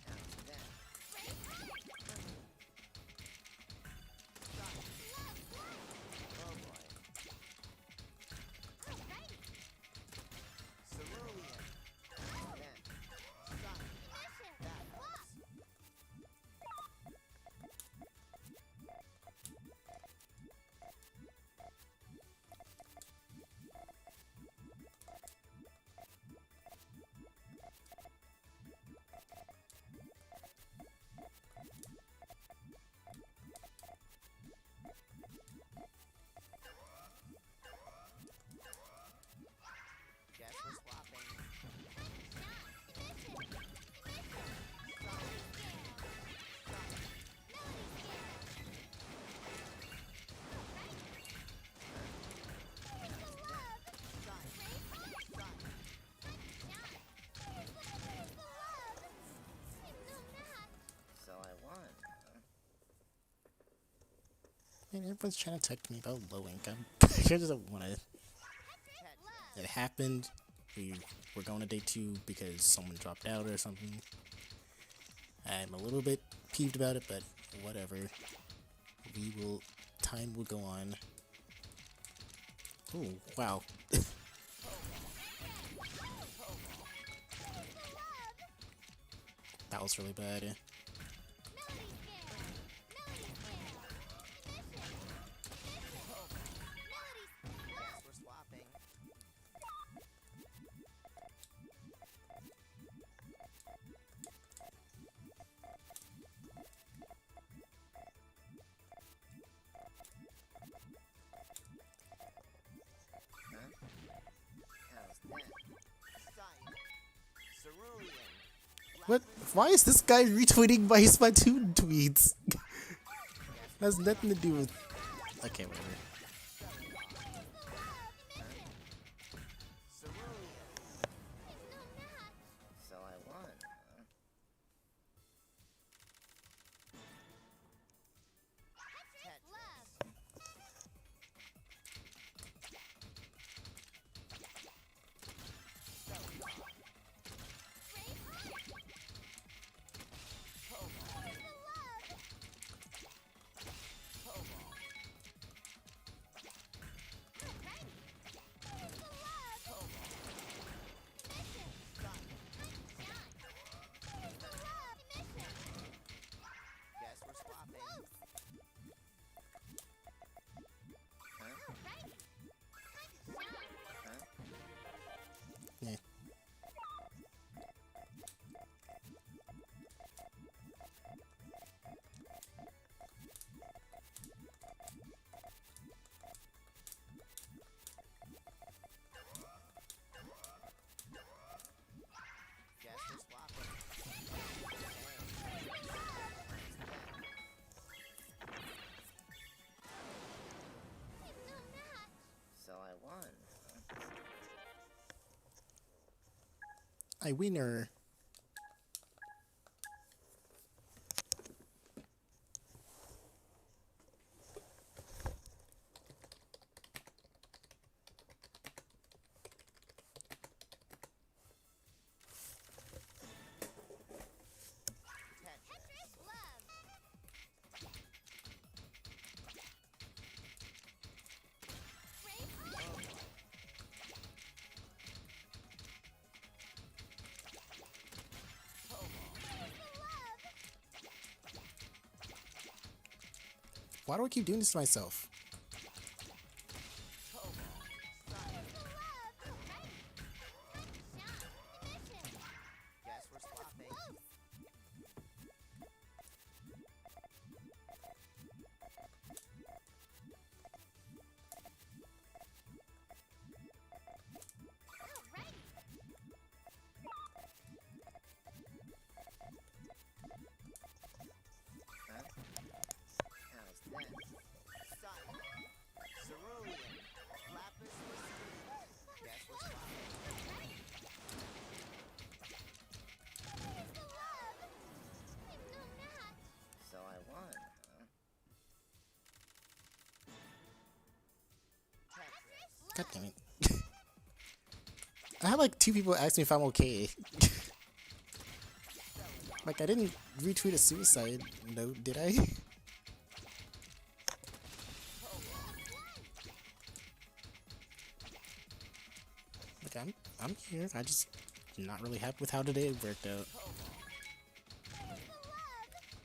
How's that? Oh boy. Cerulean. Then. That helps. Guess we're swapping. So I won, huh? Man, everyone's trying to talk to me about low income. I just don't want to. Tetris. It happened. We were going to day 2 because someone dropped out or something. I'm a little bit peeved about it, but whatever. Time will go on. Oh, wow. That was really bad. Guess we're swapping. Huh? How's that? Cyan. Cerulean. What? Why is this guy retweeting my Splatoon tweets? That has nothing to do with... Okay, whatever. Cerulean. So I won, huh? Tetris. Guess we're swapping. Huh? Huh? Yeah. Guess we're swapping. So I won, huh? I winner. Why do I keep doing this to myself? God damn it. I had like 2 people ask me if I'm okay. Like, I didn't retweet a suicide note, did I? Like, I'm here. I just not really happy with how today worked out.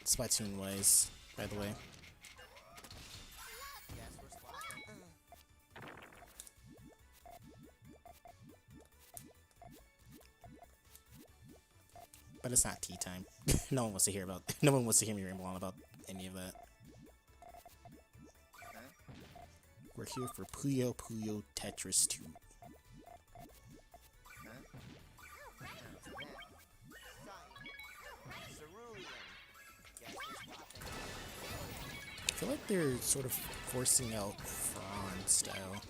Splatoon wise, by the way. Guess we're swapping. But it's not tea time. No one wants to hear about. No one wants to hear me ramble on about any of that. We're here for Puyo Puyo Tetris 2. Cerulean. Guess we're swapping. I feel like they're sort of forcing out Fran style.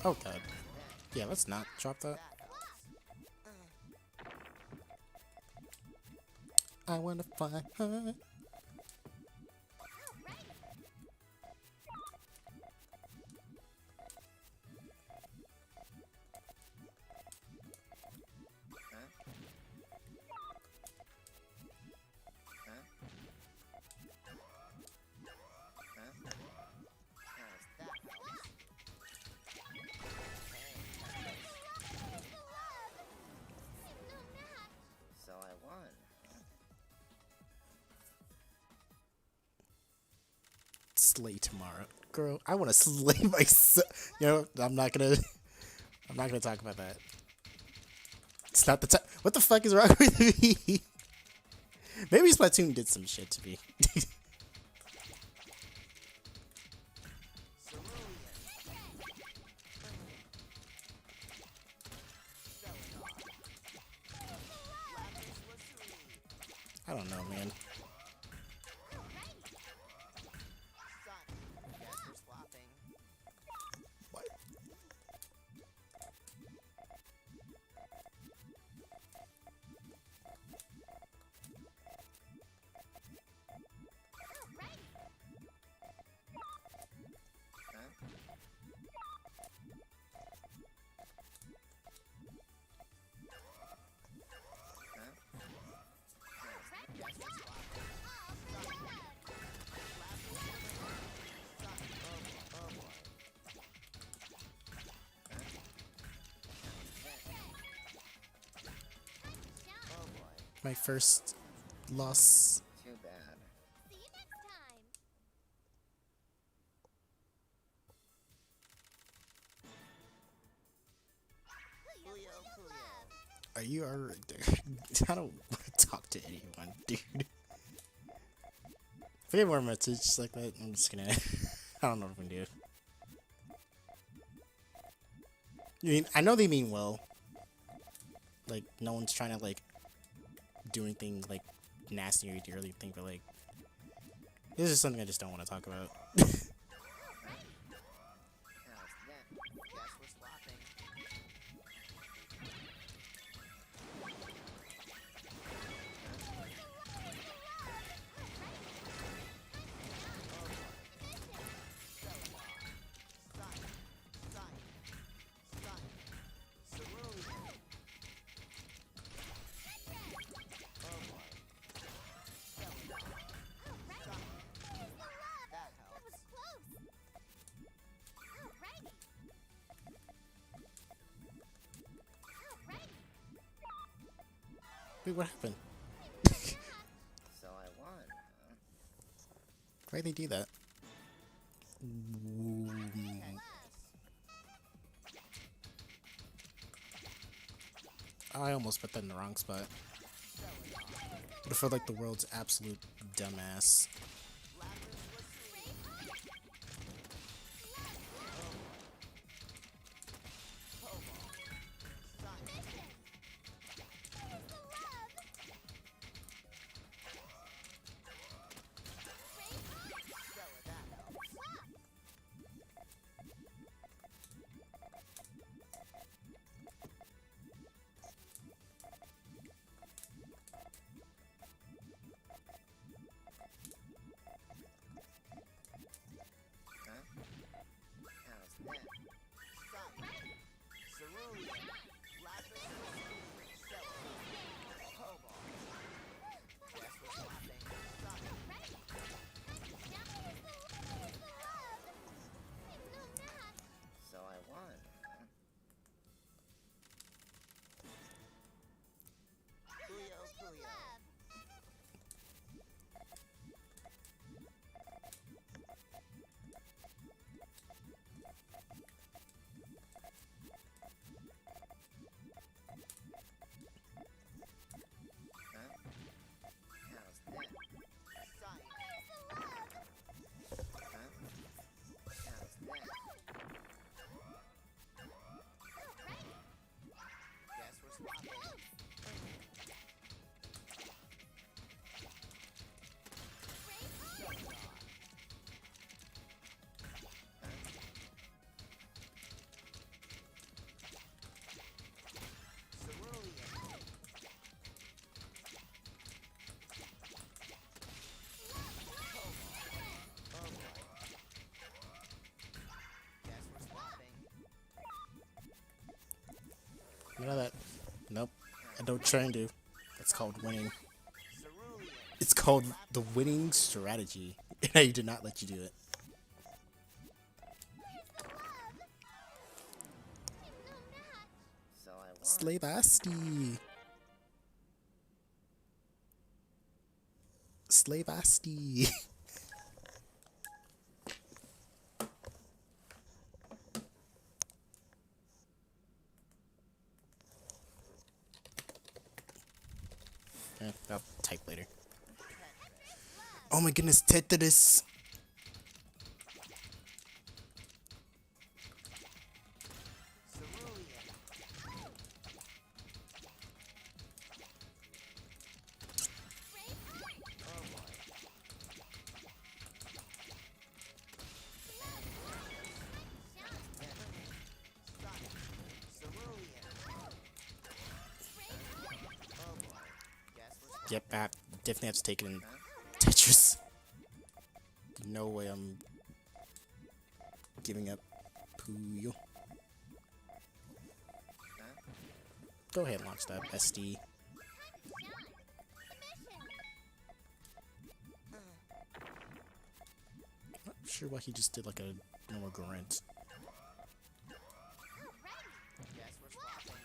Oh god. Yeah, let's not drop that. I wanna fly high. So I won. Slay tomorrow. Girl, I wanna slay myself. You know, I'm not gonna talk about that. It's not the time. What the fuck is wrong with me? Maybe Splatoon did some shit to me. I don't know, man. Guess we're swapping. What? My first loss. Too bad. See you next time. Puyo, Puyo. Are you alright there? I don't want to talk to anyone, dude. If I get more messages like that, I'm just gonna. I don't know what I'm gonna do. I mean, I know they mean well. Like, no one's trying to, like, do anything, like, nasty or anything, but, like, this is something I just don't want to talk about. How's that? Guess we're swapping. That That was helps. close. Alrighty. Alrighty. Wait, what happened? So I won. Huh? Why'd they do that? Ooh. I almost put that in the wrong spot. Would have felt like the world's absolute dumbass. None of that. Nope. I don't try and do. That's called winning. Cerulean. It's called the winning strategy. And I did not let you do it. So I won. Slavasti. Slavasti. I'll type later. Oh my goodness, Tetris. Cerulean. Oh boy. Cerulean. Oh boy. Guess we're Yep, I definitely have to take it in Tetris. No way I'm giving up Puyo. Go ahead and launch that SD. Not sure why he just did like a normal grunt. Guess we're swapping.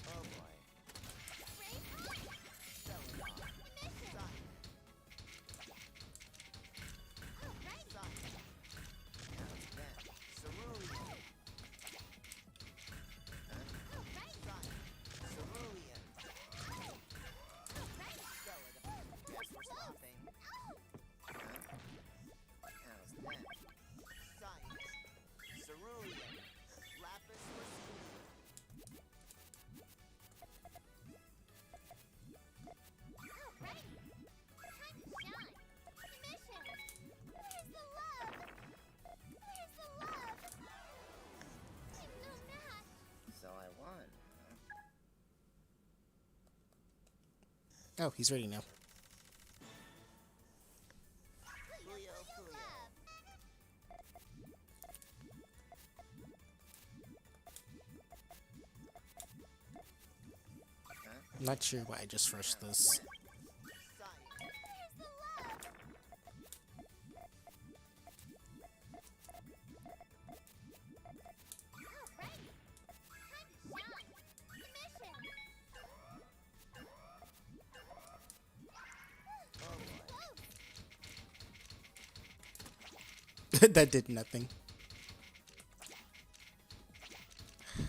Oh boy. Cerulean. Cerulean. Guess we're swapping. How's that? Science. Cerulean. Lapis lazuli. So I won. Oh, he's ready now. Puyo, Puyo. I'm not sure why I just rushed this. Science. That did nothing.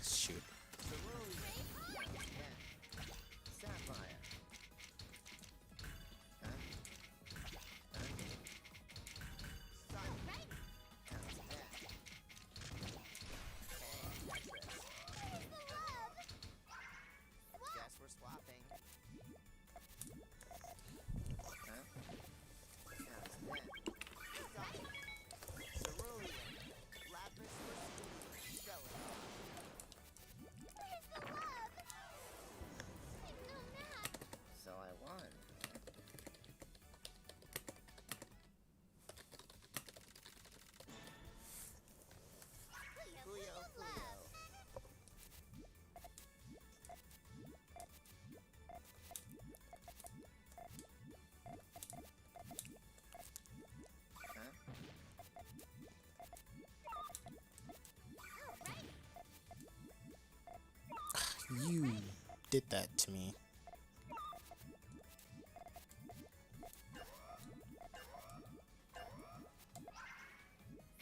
Shoot. Sapphire. Guess we're swapping. Cerulean. Lapis lazuli. Skeleton. So I won. Puyo, Puyo. You did that to me.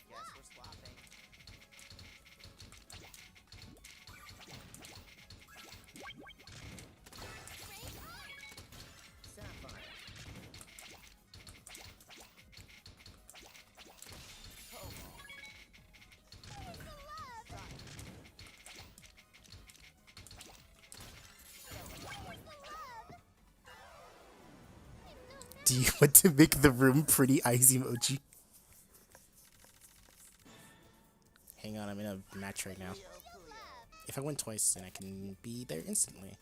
Guess we're swapping. Sapphire. Cobalt. Do you want to make the room pretty icy emoji? Hang on, I'm in a match right now. Puyo, Puyo. If I win twice, then I can be there instantly.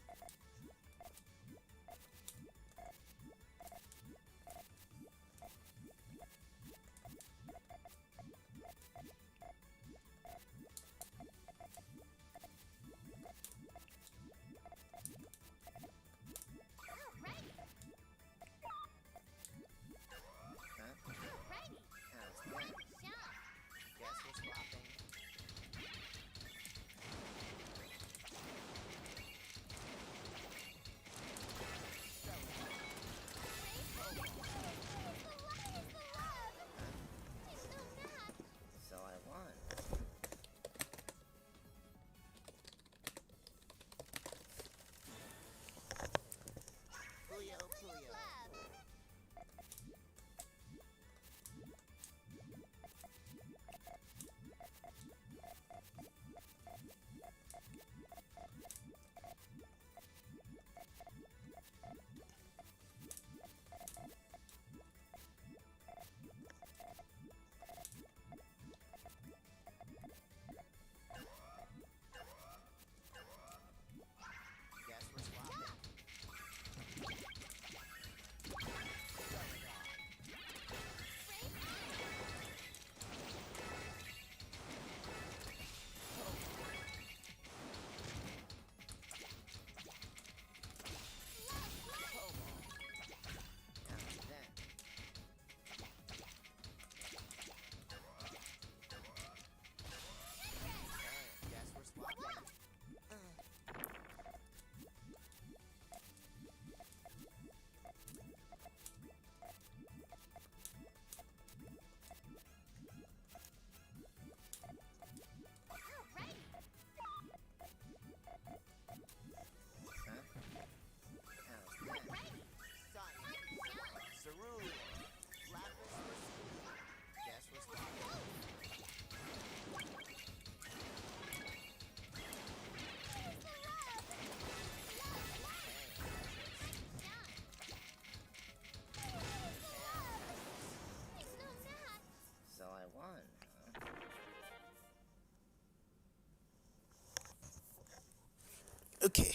Okay,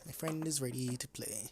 my friend is ready to play.